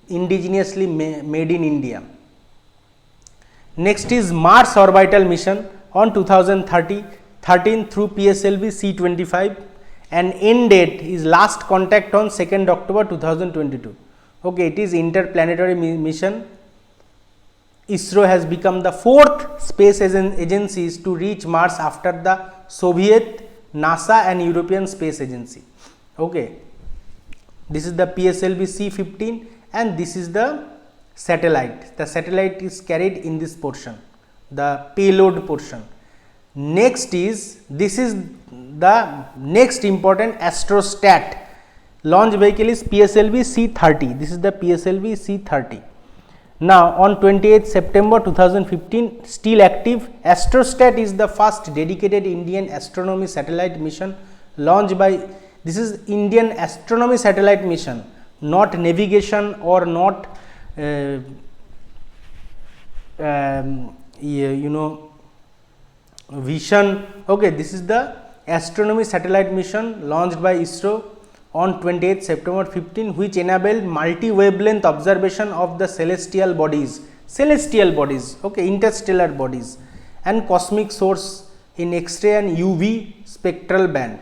indigenously made in India. Next is Mars orbital mission on 2013 through PSLV C25 and end date is last contact on 2nd October 2022. Okay, it is interplanetary mission. ISRO has become the 4th space agencies to reach Mars after the Soviet, NASA and European Space Agency. Okay. This is the PSLV C15 and this is the satellite. The satellite is carried in this portion, the payload portion. Next is, this is the next important astrostat launch vehicle is PSLV C30. This is the PSLV C30. Now, on 28th September 2015, still active, astrostat is the first dedicated Indian astronomy satellite mission launched by, this is Indian astronomy satellite mission, not navigation or not vision. Okay, this is the astronomy satellite mission launched by ISRO on 28 September 15, which enabled multi-wavelength observation of the celestial bodies, okay, interstellar bodies and cosmic source in X-ray and UV spectral band.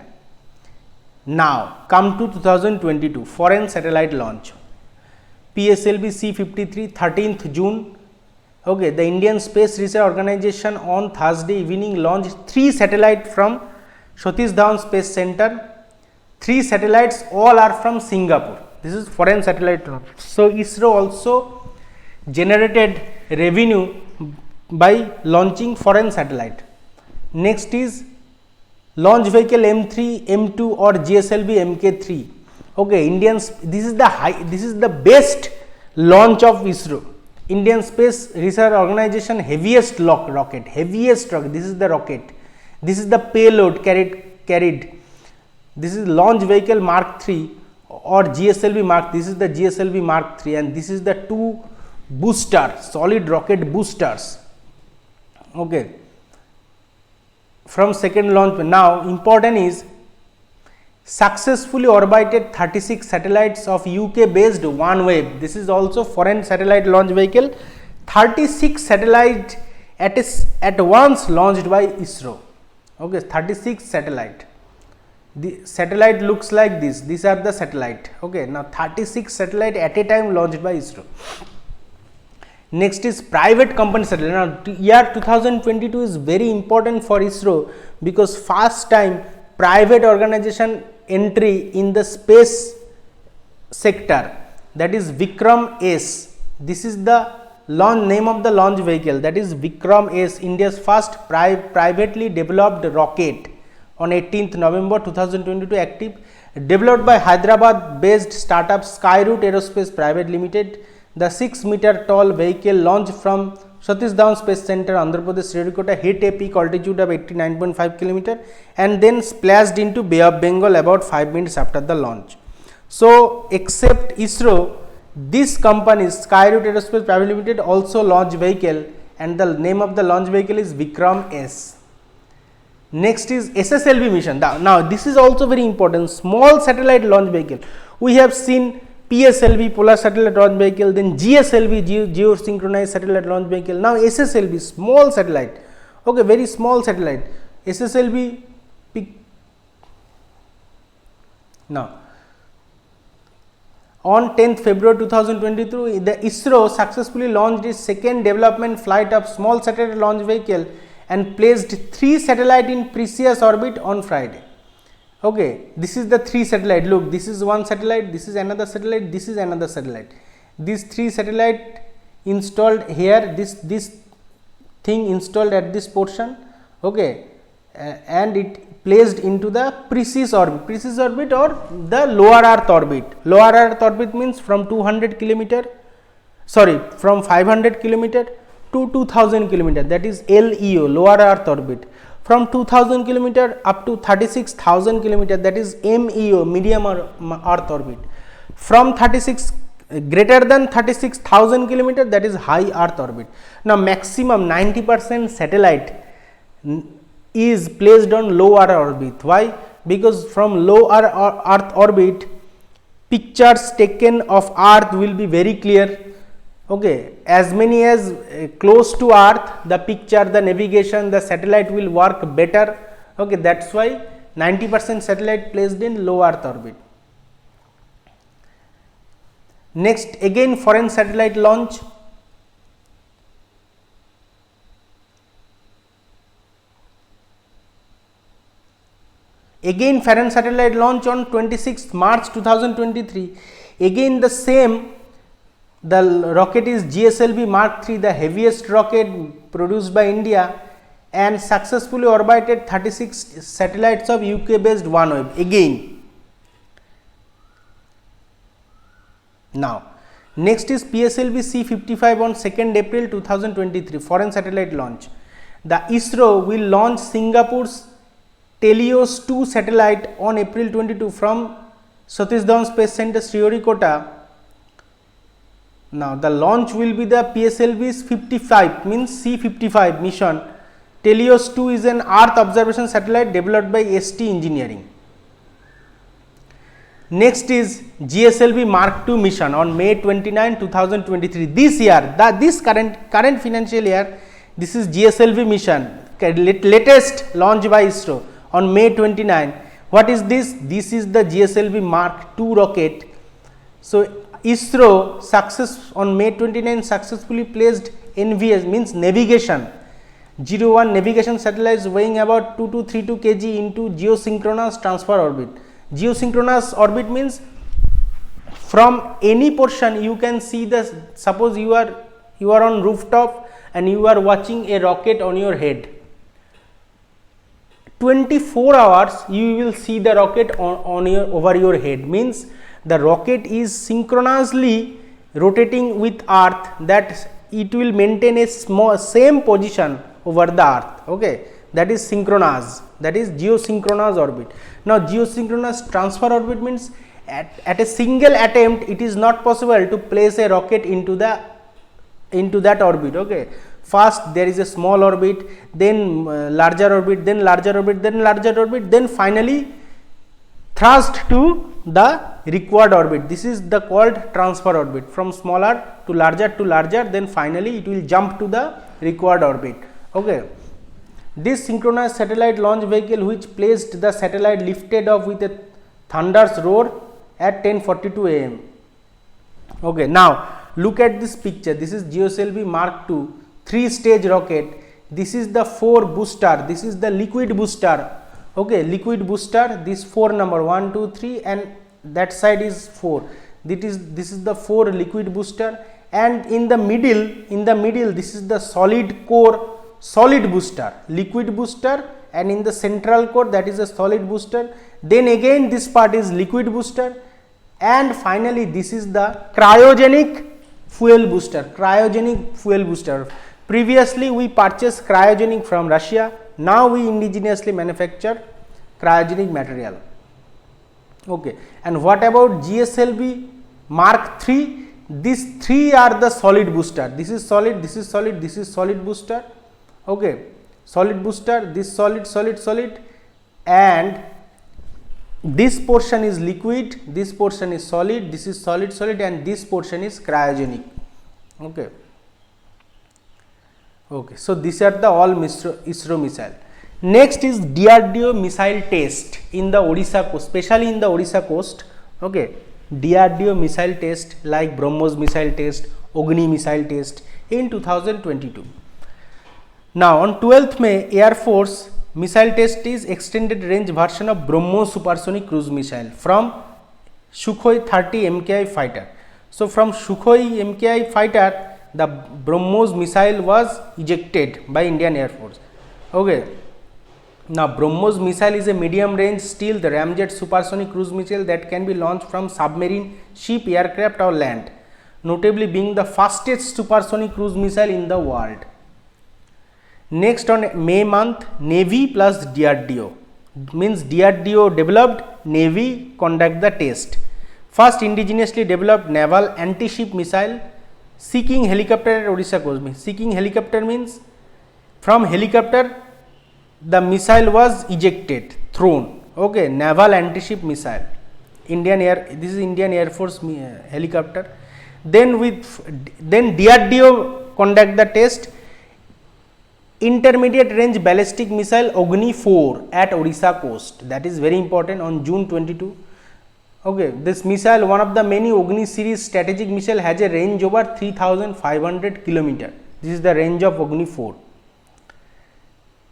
Now come to 2022 foreign satellite launch. PSLV C-53 13th June. Okay, the Indian Space Research Organization on Thursday evening launched 3 satellites from Satish Dhawan Space Center. 3 satellites, all are from Singapore. This is foreign satellite launch. So ISRO also generated revenue by launching foreign satellite. Next is launch vehicle M3, M2 or GSLV Mk3. Okay, Indians, this is the best launch of ISRO. Indian Space Research Organization heaviest rocket. This is the rocket. This is the payload carried. This is launch vehicle Mark 3 or GSLV Mark. This is the GSLV Mark 3 and this is the 2 boosters, solid rocket boosters. Okay, from second launch. Now important is successfully orbited 36 satellites of UK based OneWeb. This is also foreign satellite launch vehicle. 36 satellites at once launched by ISRO. Okay, 36 satellite. The satellite looks like this. These are the satellite. Okay, now 36 satellite at a time launched by ISRO. Next is private company satellite. Now year 2022 is very important for ISRO because first time private organization entry in the space sector, that is Vikram S. This is the name of the launch vehicle, that is Vikram S, India's first privately developed rocket on 18th November 2022, active, developed by Hyderabad based startup Skyroot Aerospace Private Limited. The 6-meter tall vehicle launched from Satish Dhawan Space Center, Andhra Pradesh, Sririkota, hit a peak altitude of 89.5 km and then splashed into Bay of Bengal about 5 minutes after the launch. So, except ISRO, this company Skyroot Aerospace Private Limited also launch vehicle and the name of the launch vehicle is Vikram S. Next is SSLV mission. Now, this is also very important, small satellite launch vehicle. We have seen PSLV, Polar Satellite Launch Vehicle, then GSLV, Geosynchronized Satellite Launch Vehicle. Now SSLV, small satellite. Okay, very small satellite. SSLV. Now, on 10th February 2023, the ISRO successfully launched its second development flight of small satellite launch vehicle and placed 3 satellites in precious orbit on Friday. Okay, this is the 3 satellite. Look, this is one satellite, this is another satellite, this is another satellite. These 3 satellite installed here, this thing installed at this portion. Okay, and it placed into the precise orbit or the lower earth orbit. Lower earth orbit means from 200 kilometer, from 500 kilometer to 2000 kilometer, that is LEO, lower earth orbit. From 2000 kilometer up to 36,000 kilometer, that is MEO, medium earth orbit. From greater than 36,000 kilometer, that is high earth orbit. Now maximum 90% satellite is placed on lower orbit. Why? Because from lower earth orbit, pictures taken of earth will be very clear. Okay, as many as close to earth, the picture, the navigation, the satellite will work better. Okay, that's why 90% satellite placed in low earth orbit. Next, again foreign satellite launch. Again foreign satellite launch on 26th March 2023. Again the same. The rocket is GSLV Mark 3, the heaviest rocket produced by India, and successfully orbited 36 satellites of UK based OneWeb again. Now, next is PSLV C-55 on 2nd April 2023, foreign satellite launch. The ISRO will launch Singapore's Telios 2 satellite on April 22 from Satish Dhawan Space Center, Sririkota. Now, the launch will be the PSLV's 55, means C-55 mission Telios 2 is an Earth observation satellite developed by ST Engineering. Next is GSLV Mark II mission on May 29, 2023. This year, this current financial year, this is GSLV mission, latest launch by ISRO on May 29. What is this? This is the GSLV Mark II rocket. So ISRO on May 29 successfully placed NVS, means navigation 01 navigation satellites weighing about 2232 kg into geosynchronous transfer orbit. Geosynchronous orbit means from any portion you can see the, suppose you are on rooftop and you are watching a rocket on your head. 24 hours you will see the rocket over your head, means the rocket is synchronously rotating with Earth, that it will maintain a same position over the Earth. Okay, that is synchronous, that is geosynchronous orbit. Now geosynchronous transfer orbit means at a single attempt it is not possible to place a rocket into that orbit. Okay, first there is a small orbit, then larger orbit, then larger orbit, then larger orbit, then finally thrust to the required orbit. This is the called transfer orbit, from smaller to larger, then finally it will jump to the required orbit. Okay, this synchronous satellite launch vehicle, which placed the satellite lifted off with a thunderous roar at 10:42 am. Okay, now look at this picture. This is GSLV Mark II 3-stage rocket. This is the 4 booster, this is the liquid booster. Okay, liquid booster, this 4 number 1 2 3 and that side is 4. This is the 4 liquid booster, and in the middle this is the solid core solid booster, liquid booster, and in the central core, that is a solid booster. Then again this part is liquid booster, and finally this is the cryogenic fuel booster. Previously we purchased cryogenic from Russia, now we indigenously manufacture cryogenic material. Okay, and what about GSLV Mark III? These 3 are the solid booster. This is solid, this is solid, this is solid booster. Okay, solid booster, this solid, and this portion is liquid, this portion is solid, this is solid, and this portion is cryogenic. Okay. Okay, so these are the all ISRO missile. Next is DRDO missile test in the Odisha coast, especially in the Odisha coast. Okay, DRDO missile test like BrahMos missile test, Agni missile test in 2022. Now on 12th May, Air Force missile test is extended range version of BrahMos supersonic cruise missile from Sukhoi 30 MKI fighter. So from Sukhoi MKI fighter, the BrahMos missile was ejected by Indian Air Force. Okay. Now BrahMos missile is a medium range stealth ramjet supersonic cruise missile that can be launched from submarine, ship, aircraft or land, notably being the fastest supersonic cruise missile in the world. Next on May month, Navy plus DRDO, means DRDO developed, Navy conduct the test. First indigenously developed naval anti-ship missile seeking helicopter at Odisha coast. Seeking helicopter means from helicopter the missile was ejected, thrown. Okay, naval anti-ship missile. This is Indian Air Force helicopter. Then DRDO conduct the test. Intermediate range ballistic missile Agni 4 at Odisha coast, that is very important, on June 22. Okay, this missile, one of the many Agni series strategic missile, has a range over 3500 km. This is the range of Agni 4.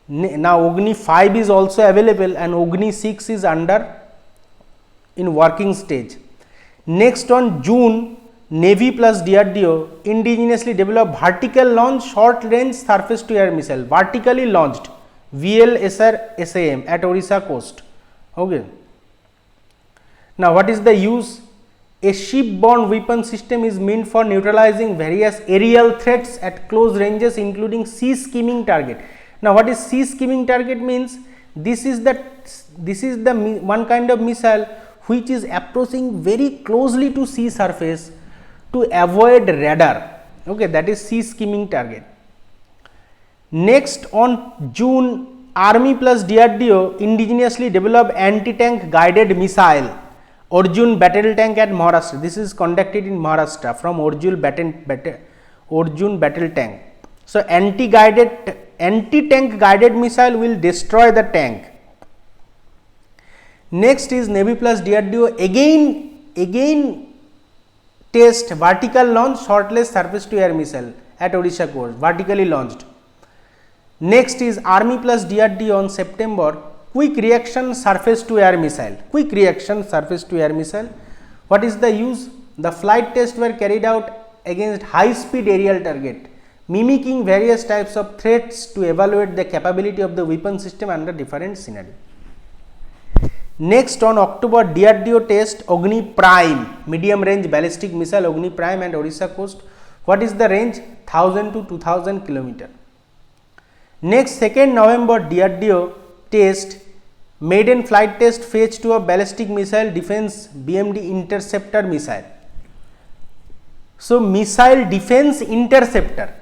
Now Agni 5 is also available and Agni 6 is in working stage. Next on June, Navy plus DRDO indigenously developed vertical launch short range surface to air missile, vertically launched VLSR SAM at Odisha coast. Okay. Now what is the use? A ship-borne weapon system is meant for neutralizing various aerial threats at close ranges, including sea skimming target. Now what is sea skimming target means? This is the one kind of missile which is approaching very closely to sea surface to avoid radar. Okay, that is sea skimming target. Next, on June, Army plus DRDO indigenously developed anti-tank guided missile Arjun battle tank at Maharashtra. This is conducted in Maharashtra from Arjun battle tank. So, anti-tank guided missile will destroy the tank. Next is Navy plus DRDO again test vertical launch shortless surface to air missile at Odisha coast, vertically launched. Next is Army plus DRDO on September quick reaction surface to air missile. Quick reaction surface to air missile. What is the use? The flight tests were carried out against high speed aerial target, mimicking various types of threats to evaluate the capability of the weapon system under different scenario. Next, on October, DRDO test Agni Prime medium range ballistic missile Agni Prime and Odisha coast. What is the range? 1000 to 2000 km. Next, 2nd November, DRDO test maiden flight test phase 2 of ballistic missile defense BMD interceptor missile. So, missile defense interceptor.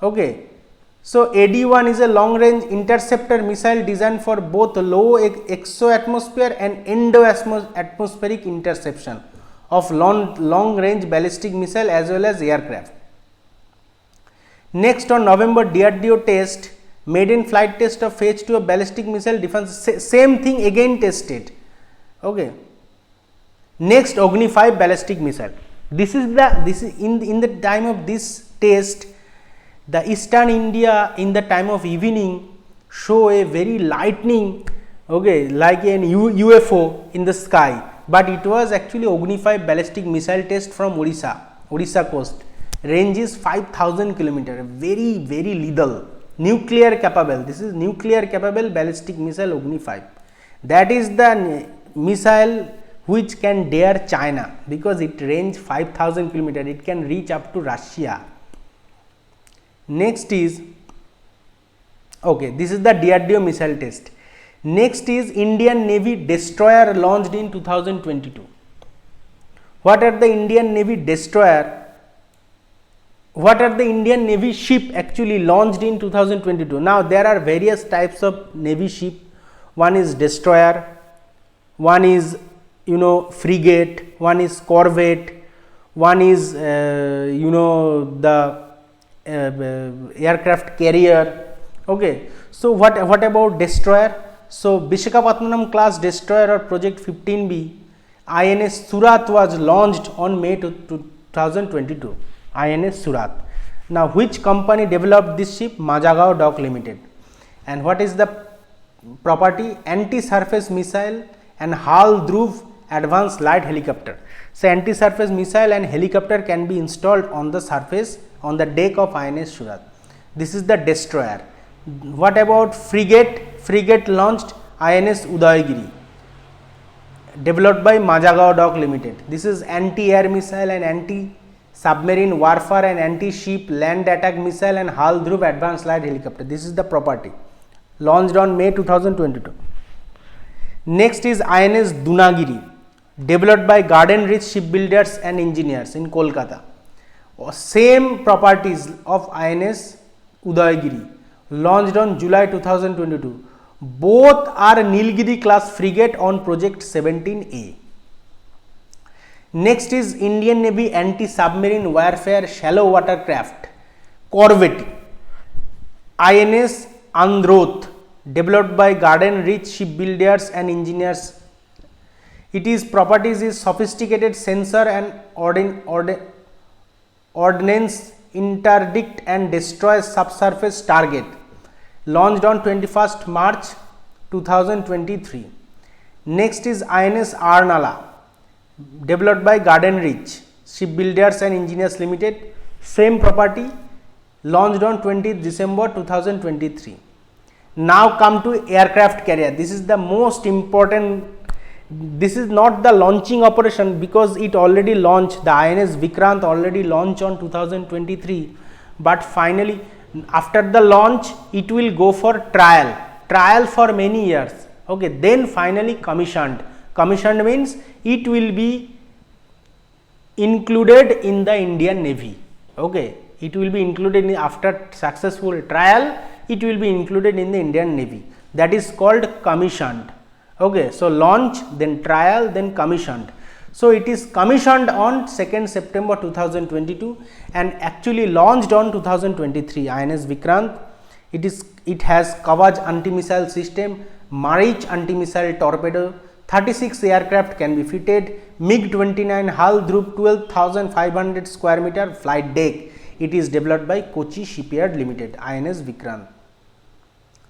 Okay. So, AD1 is a long range interceptor missile designed for both low exo-atmosphere and endo-atmospheric interception of long range ballistic missile as well as aircraft. Next, on November, DRDO test maiden flight test of phase 2 of ballistic missile defense, same thing again tested. Okay. Next, Agni 5 ballistic missile. This is in the time of this test, the eastern India in the time of evening show a very lightning, okay, like an UFO in the sky, but it was actually Agni 5 ballistic missile test from Odisha coast. Range is 5000 km, very lethal, nuclear capable. This is nuclear capable ballistic missile Agni 5. That is the missile which can dare China because it range 5000 km, it can reach up to Russia. Next is, okay, this is the DRDO missile test. Next is Indian Navy destroyer launched in 2022. What are the Indian Navy destroyer? What are the Indian Navy ship actually launched in 2022? Now, there are various types of Navy ship. One is destroyer, one is frigate, one is corvette, one is the aircraft carrier. Okay. So, what about destroyer? So, Visakhapatnam class destroyer or project 15B INS Surat was launched on May 2022. INS Surat. Now, which company developed this ship? Majagaon Dock Limited. And what is the property? Anti-surface missile and hull Dhruv advanced light helicopter. So, anti-surface missile and helicopter can be installed on the surface on the deck of INS Surat. This is the destroyer. What about frigate? Frigate launched INS Udayagiri, developed by Majagaon Dock Limited. This is anti-air missile and anti-submarine warfare and anti-ship land attack missile and hull Dhruv advanced light helicopter. This is the property, launched on May 2022. Next is INS Dunagiri, developed by Garden Rich Shipbuilders and Engineers in Kolkata. Same properties of INS Udayagiri, launched on July 2022. Both are Nilgiri class frigate on project 17A. Next is Indian Navy anti-submarine warfare shallow watercraft corvette INS Androth, developed by Garden Rich Shipbuilders and Engineers. Its properties is sophisticated sensor and ordnance interdict and destroy subsurface target, launched on 21st March 2023. Next is INS Arnala, developed by Garden Rich Shipbuilders and Engineers Limited. Same property, launched on 20th December 2023. Now come to aircraft carrier. This is the most important. This is not the launching operation because it already launched. The INS Vikrant already launched on 2023, but finally after the launch it will go for trial for many years. Okay, then finally commissioned. Commissioned means it will be included in the Indian Navy. Okay, it will be included in after successful trial, it will be included in the Indian Navy. That is called commissioned. Okay, so launch, then trial, then commissioned. So it is commissioned on 2nd September 2022 and actually launched on 2023. INS Vikrant. It has Kavach anti-missile system, Marich anti-missile torpedo, 36 aircraft can be fitted, MiG-29 hull Dhruv 12,500 square meter flight deck. It is developed by Kochi Shipyard Limited, INS Vikrant.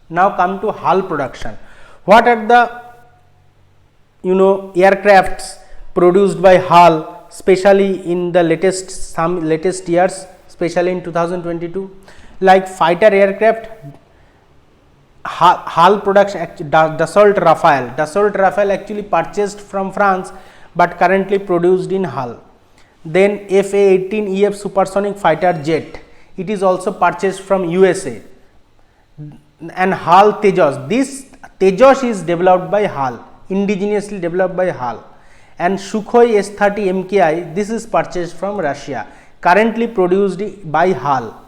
Now come to hull production. What are the aircrafts produced by HAL, especially in the latest years, especially in 2022, like fighter aircraft, HAL production, Dassault Rafale actually purchased from France but currently produced in HAL. Then FA-18EF supersonic fighter jet, it is also purchased from USA. And HAL Tejas, this Tejas is developed by HAL, indigenously developed by HAL. And Sukhoi S-30 MKI, this is purchased from Russia, currently produced by HAL.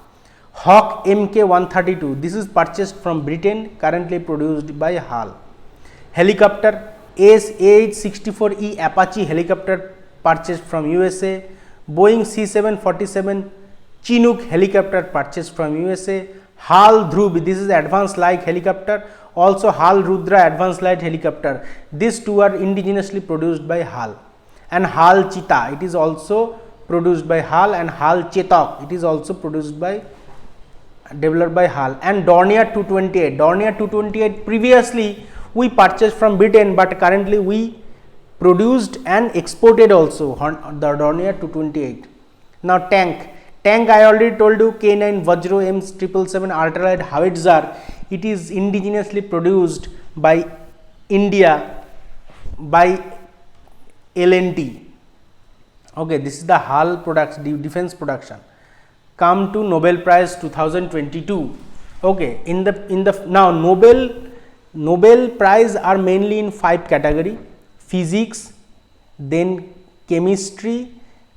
Hawk Mk-132, this is purchased from Britain, currently produced by HAL. Helicopter AH-64E Apache helicopter purchased from USA. Boeing C-747 Chinook helicopter purchased from USA. HAL Dhruv, this is advanced light helicopter, also HAL Rudra advanced light helicopter. These two are indigenously produced by HAL. And HAL Cheetah, it is also produced by HAL, and HAL Chetak, it is also developed by HAL. And Dornier 228, previously we purchased from Britain, but currently we produced and exported also the Dornier 228. Now tank I already told you, K9 Vajra M777 ultralight howitzer, it is indigenously produced by India by L&T. Okay, this is the HAL products, defense production. Come to Nobel Prize 2022. Okay, now Nobel Prize are mainly in 5 category: physics, then chemistry,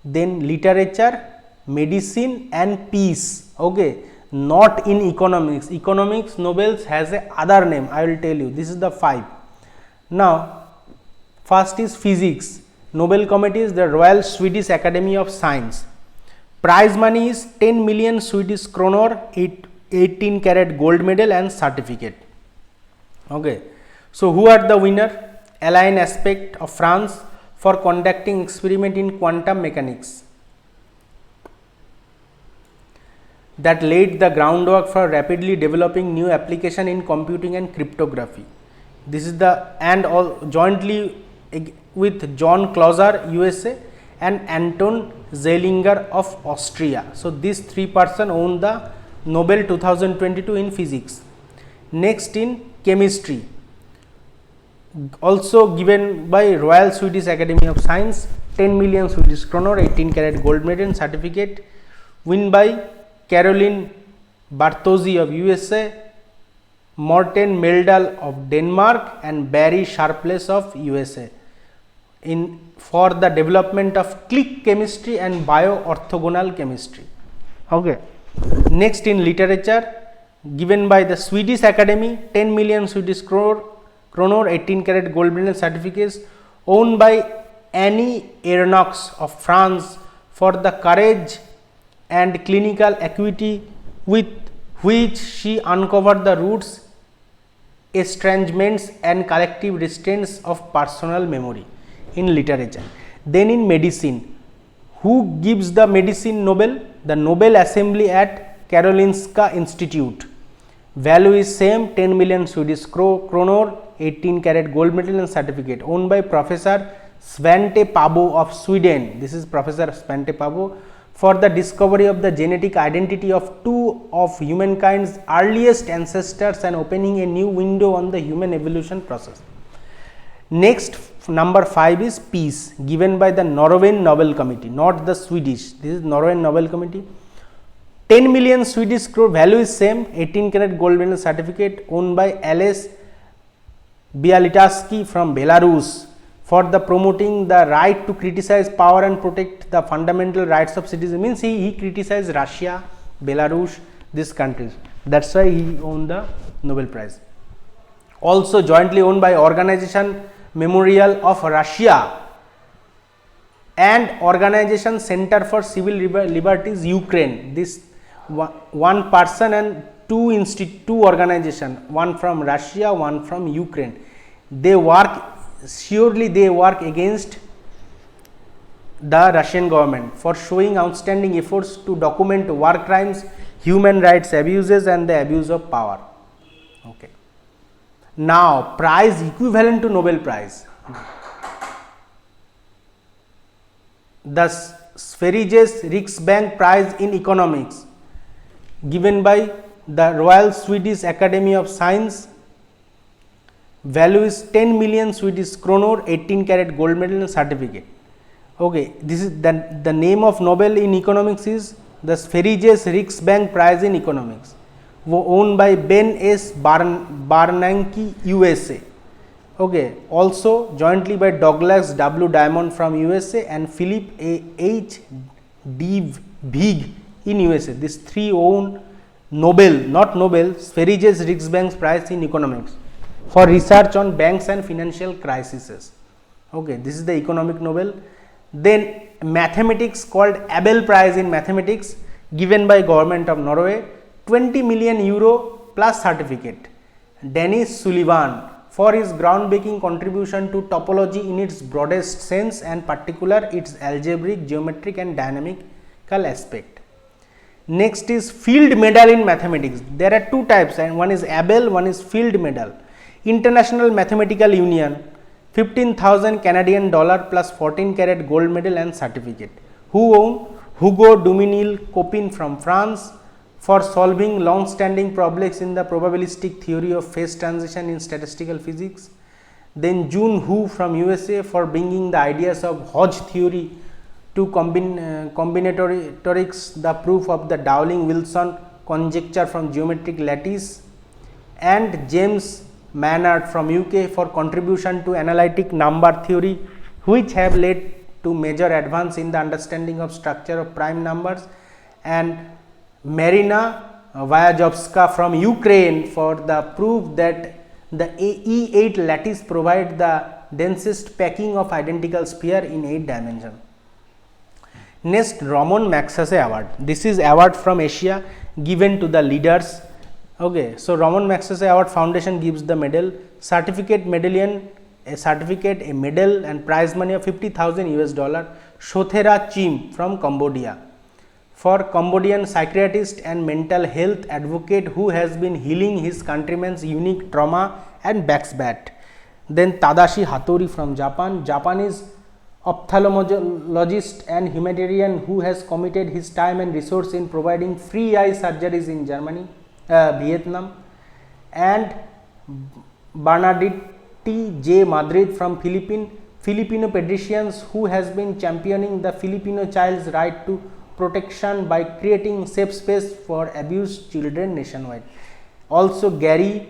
then literature, medicine and peace. Okay, not in economics. Economics Nobels has a other name, I will tell you. This is the 5. Now first is physics. Nobel committee is the Royal Swedish Academy of Science. Prize money is 10 million Swedish kronor, 18 karat gold medal and certificate. Okay, so who are the winner? Alain Aspect of France for conducting experiment in quantum mechanics that laid the groundwork for rapidly developing new application in computing and cryptography. This is jointly with John Clauser, USA, and Anton Zeilinger of Austria. So these 3 persons own the Nobel 2022 in physics. Next in chemistry, also given by Royal Swedish Academy of Science, 10 million Swedish kronor, 18 karat gold medal certificate, win by Caroline Barthozy of USA, Morten Meldal of Denmark and Barry Sharpless of USA for the development of click chemistry and bioorthogonal chemistry. Okay. Next in literature, given by the Swedish Academy, 10 million Swedish kronor, 18 karat gold medal certificates, owned by Annie Ernaux of France for the courage and clinical acuity with which she uncovered the roots, estrangements and collective restraints of personal memory in literature. Then in medicine, who gives the medicine Nobel? The Nobel Assembly at Karolinska Institute. Value is same, 10 million Swedish kronor, 18 karat gold medal and certificate, owned by Professor Svante Pabo of Sweden. This is Professor Svante Pabo for the discovery of the genetic identity of 2 of humankind's earliest ancestors and opening a new window on the human evolution process. Next, number 5 is peace, given by the Norwegian Nobel Committee, not the Swedish. This is Norwegian Nobel Committee. 10 million Swedish crore, value is same, 18 karat gold medal certificate, owned by Ales Bialitaski from Belarus for the promoting the right to criticize power and protect the fundamental rights of citizens. Means he criticized Russia, Belarus, these countries. That's why he won the Nobel Prize. Also jointly owned by Organization Memorial of Russia and Organization Center for Civil Liberties Ukraine. This one person and two organization, one from Russia, one from Ukraine. They work against the Russian government for showing outstanding efforts to document war crimes, human rights abuses and the abuse of power. Okay. Now, prize equivalent to Nobel Prize. The Sveriges Riksbank Prize in Economics, given by the Royal Swedish Academy of Science, value is 10 million Swedish kronor, 18 karat gold medal and certificate. Okay, this is the name of Nobel in economics is the Sveriges Riksbank Prize in Economics, owned by Ben S. Bernanke, USA. Okay, also jointly by Douglas W. Diamond from USA and Philip H. D. Vig in USA. These three own Nobel, not Nobel, Sveriges Riksbank Prize in Economics for research on banks and financial crises. Okay, this is the economic Nobel. Then mathematics called Abel Prize in Mathematics, given by government of Norway, 20 million euro plus certificate. Dennis Sullivan for his groundbreaking contribution to topology in its broadest sense and particular its algebraic, geometric and dynamical aspect. Next is Field Medal in Mathematics. There are two types, and one is Abel, one is Field Medal. International Mathematical Union, 15,000 Canadian dollar plus 14 karat gold medal and certificate. Who own? Hugo Duminil Copin from France for solving long-standing problems in the probabilistic theory of phase transition in statistical physics. Then Jun Hu from USA for bringing the ideas of Hodge theory to combinatorics, the proof of the Dowling-Wilson conjecture from geometric lattice, and James Maynard from UK for contribution to analytic number theory, which have led to major advance in the understanding of structure of prime numbers, and Marina Vyazovska from Ukraine for the proof that the E8 lattice provide the densest packing of identical sphere in 8 dimension. Next, Ramon Magsaysay Award. This is award from Asia given to the leaders. Okay, so Ramon Magsaysay Award Foundation gives the medal, certificate, medallion, a certificate, a medal and prize money of 50,000 US dollar. Sothera Chim from Cambodia for Cambodian psychiatrist and mental health advocate who has been healing his countrymen's unique trauma and backsbat. Then Tadashi Hattori from Japan, Japanese ophthalmologist and humanitarian who has committed his time and resource in providing free eye surgeries in Germany, Vietnam, and Bernadette J. Madrid from Filipino pediatricians who has been championing the Filipino child's right to protection by creating safe space for abused children nationwide. Also Gary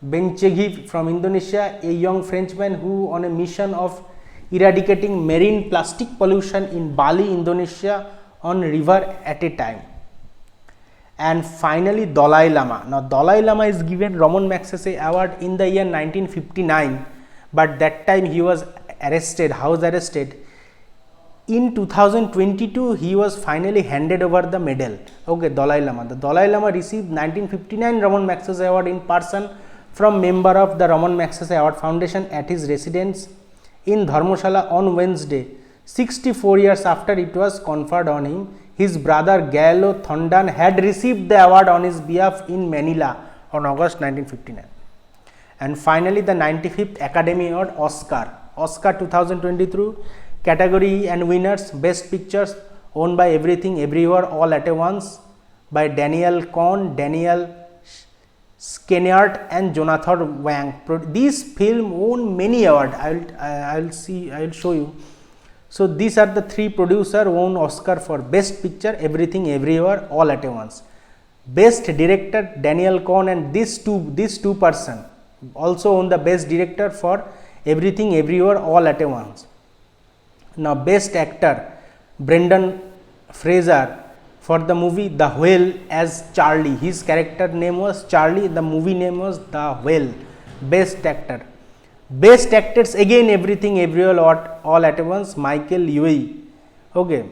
Bencheghi from Indonesia, a young Frenchman who on a mission of eradicating marine plastic pollution in Bali, Indonesia on river at a time. And finally Dalai Lama. Now Dalai Lama is given Ramon Magsaysay Award in the year 1959, but that time he was arrested, house arrested. In 2022 he was finally handed over the medal. Okay, Dalai Lama. The Dalai Lama received 1959 Ramon Magsaysay Award in person from member of the Ramon Magsaysay Award Foundation at his residence in Dharmshala on Wednesday, 64 years after it was conferred on him. His brother Gaelo Thondan had received the award on his behalf in Manila on August 1959. And finally the 95th Academy Award, Oscar 2023 category and winners: Best Pictures, Owned by Everything Everywhere All at Once by Daniel Cohn, Daniel Skennert and Jonathan Wang. This film won many awards. I'll show you. So these are the three producers won Oscar for Best Picture, Everything Everywhere All at Once. Best Director Daniel Cohn, and these two person also won the Best Director for Everything Everywhere All at Once. Now Best Actor Brendan Fraser for the movie The Whale as Charlie. His character name was Charlie, the movie name was The Whale. Best actor. Best actors, again Everything Everywhere All at Once, Michael Yeoh. Okay,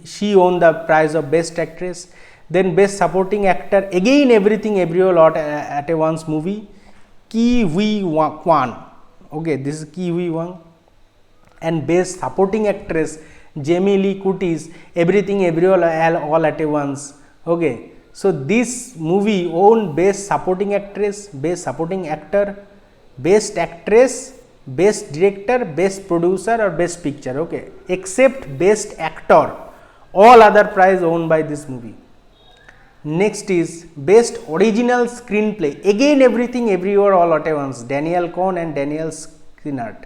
she won the prize of best actress. Then best supporting actor, again Everything Everywhere All at Once movie, Ki Hui Kwan. Okay, this is Ki Hui Kwan. And best supporting actress, Jamie Lee Curtis, Everything Everywhere All at Once. Okay, so this movie won best supporting actress, best supporting actor, best actress, best director, best producer or best picture. Okay, except best actor, all other prize owned by this movie. Next is best original screenplay, again Everything Everywhere All at Once, Daniel Cohn and Daniel Steinert.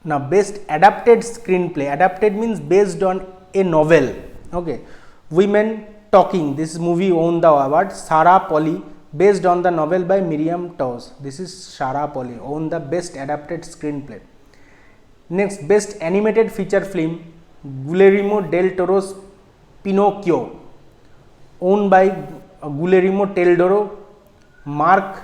Now best adapted screenplay, adapted means based on a novel. Okay, Women Talking, this movie won the award. Sarah Polley, based on the novel by Miriam Toews. This is Sarah Polley, won the best adapted screenplay. Next, best animated feature film, Guillermo del Toro's Pinocchio, owned by Guillermo del Toro, Mark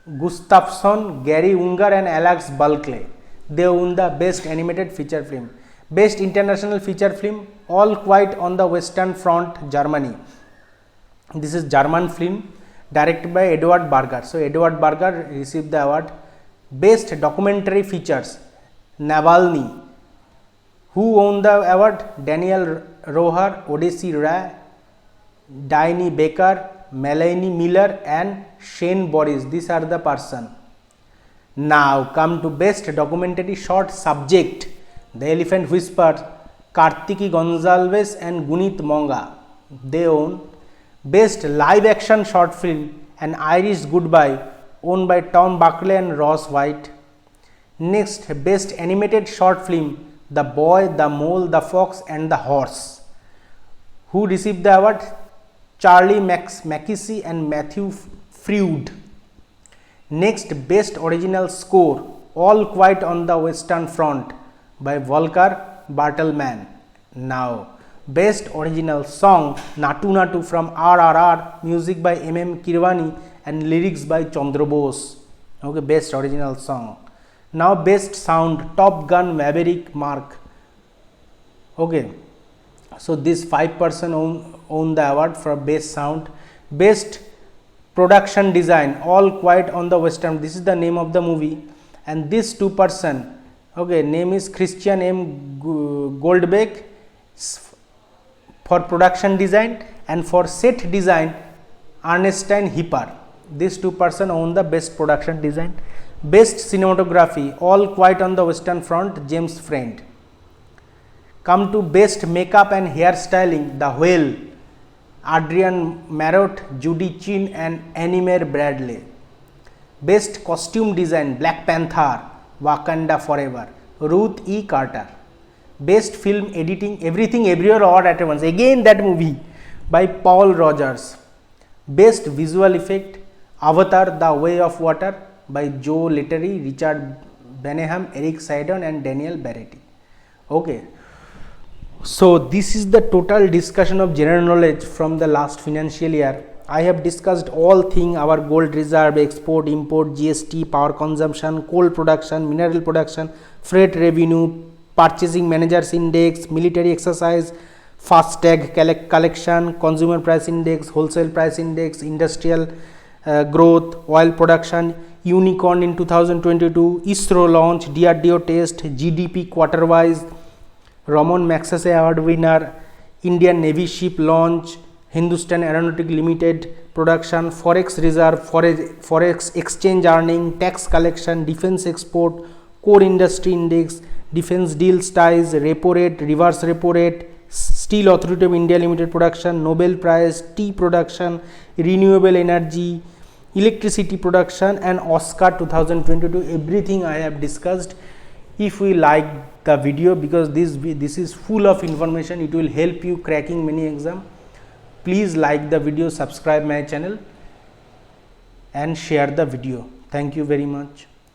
Gustafsson, Gary Unger and Alex Bulkley. They won the best animated feature film. Best international feature film, All Quiet on the Western Front, Germany. This is German film directed by Edward Berger. So Edward Berger received the award. Best documentary features, Navalny. Who won the award? Daniel Roher, Odyssey Ray, Diane Baker, Melanie Miller and Shane Boris. These are the person. Now come to best documentary short subject, The Elephant Whisperer, Kartiki Gonzalez and Gunit Monga. They own. Best live action short film, An Irish Goodbye, owned by Tom Buckley and Ross White. Next, best animated short film, The Boy, the Mole, the Fox and the Horse. Who received the award? Charlie Mackesy and Matthew Freud. Next, best original score, All Quiet on the Western Front by Volker Bartelmann. Now, best original song, Natu Natu from RRR, music by M.M. Kirwani and lyrics by Chandra Bose. Okay, best original song. Now, best sound, Top Gun Maverick Mark. Okay, so this 5 person own the award for best sound. Best production design, All Quiet on the Western. This is the name of the movie, and this 2 person, okay, name is Christian M. Goldbeck for production design, and for set design Ernestine Hipper. These 2 person own the best production design. Best cinematography, All Quiet on the Western Front, James Friend. Come to best makeup and hairstyling, The Whale, Adrian Marot, Judy Chin and Animer Bradley. Best costume design, Black Panther, Wakanda Forever, Ruth E. Carter. Best film editing, Everything Everywhere All at Once, again that movie by Paul Rogers. Best visual effect, Avatar, The Way of Water by Joe Letteri, Richard Beneham, Eric Sidon and Daniel Barretti. Okay, so this is the total discussion of general knowledge from the last financial year. I have discussed all things, our gold reserve, export, import, GST, power consumption, coal production, mineral production, freight revenue, purchasing managers index, military exercise, FASTag collection, consumer price index, wholesale price index, industrial growth, oil production, unicorn in 2022, ISRO launch, DRDO test, GDP quarter wise, Ramon Magsaysay award winner, Indian Navy ship launch, Hindustan Aeronautic Limited production, forex reserve, forex exchange earning, tax collection, defense export, core industry index, defense deals ties, repo rate, reverse repo rate, Steel Authority of India Limited production, Nobel Prize, tea production, renewable energy, electricity production and Oscar 2022. Everything I have discussed. If we like the video, because this is full of information, it will help you cracking many exam. Please like the video, subscribe my channel and share the video. Thank you very much.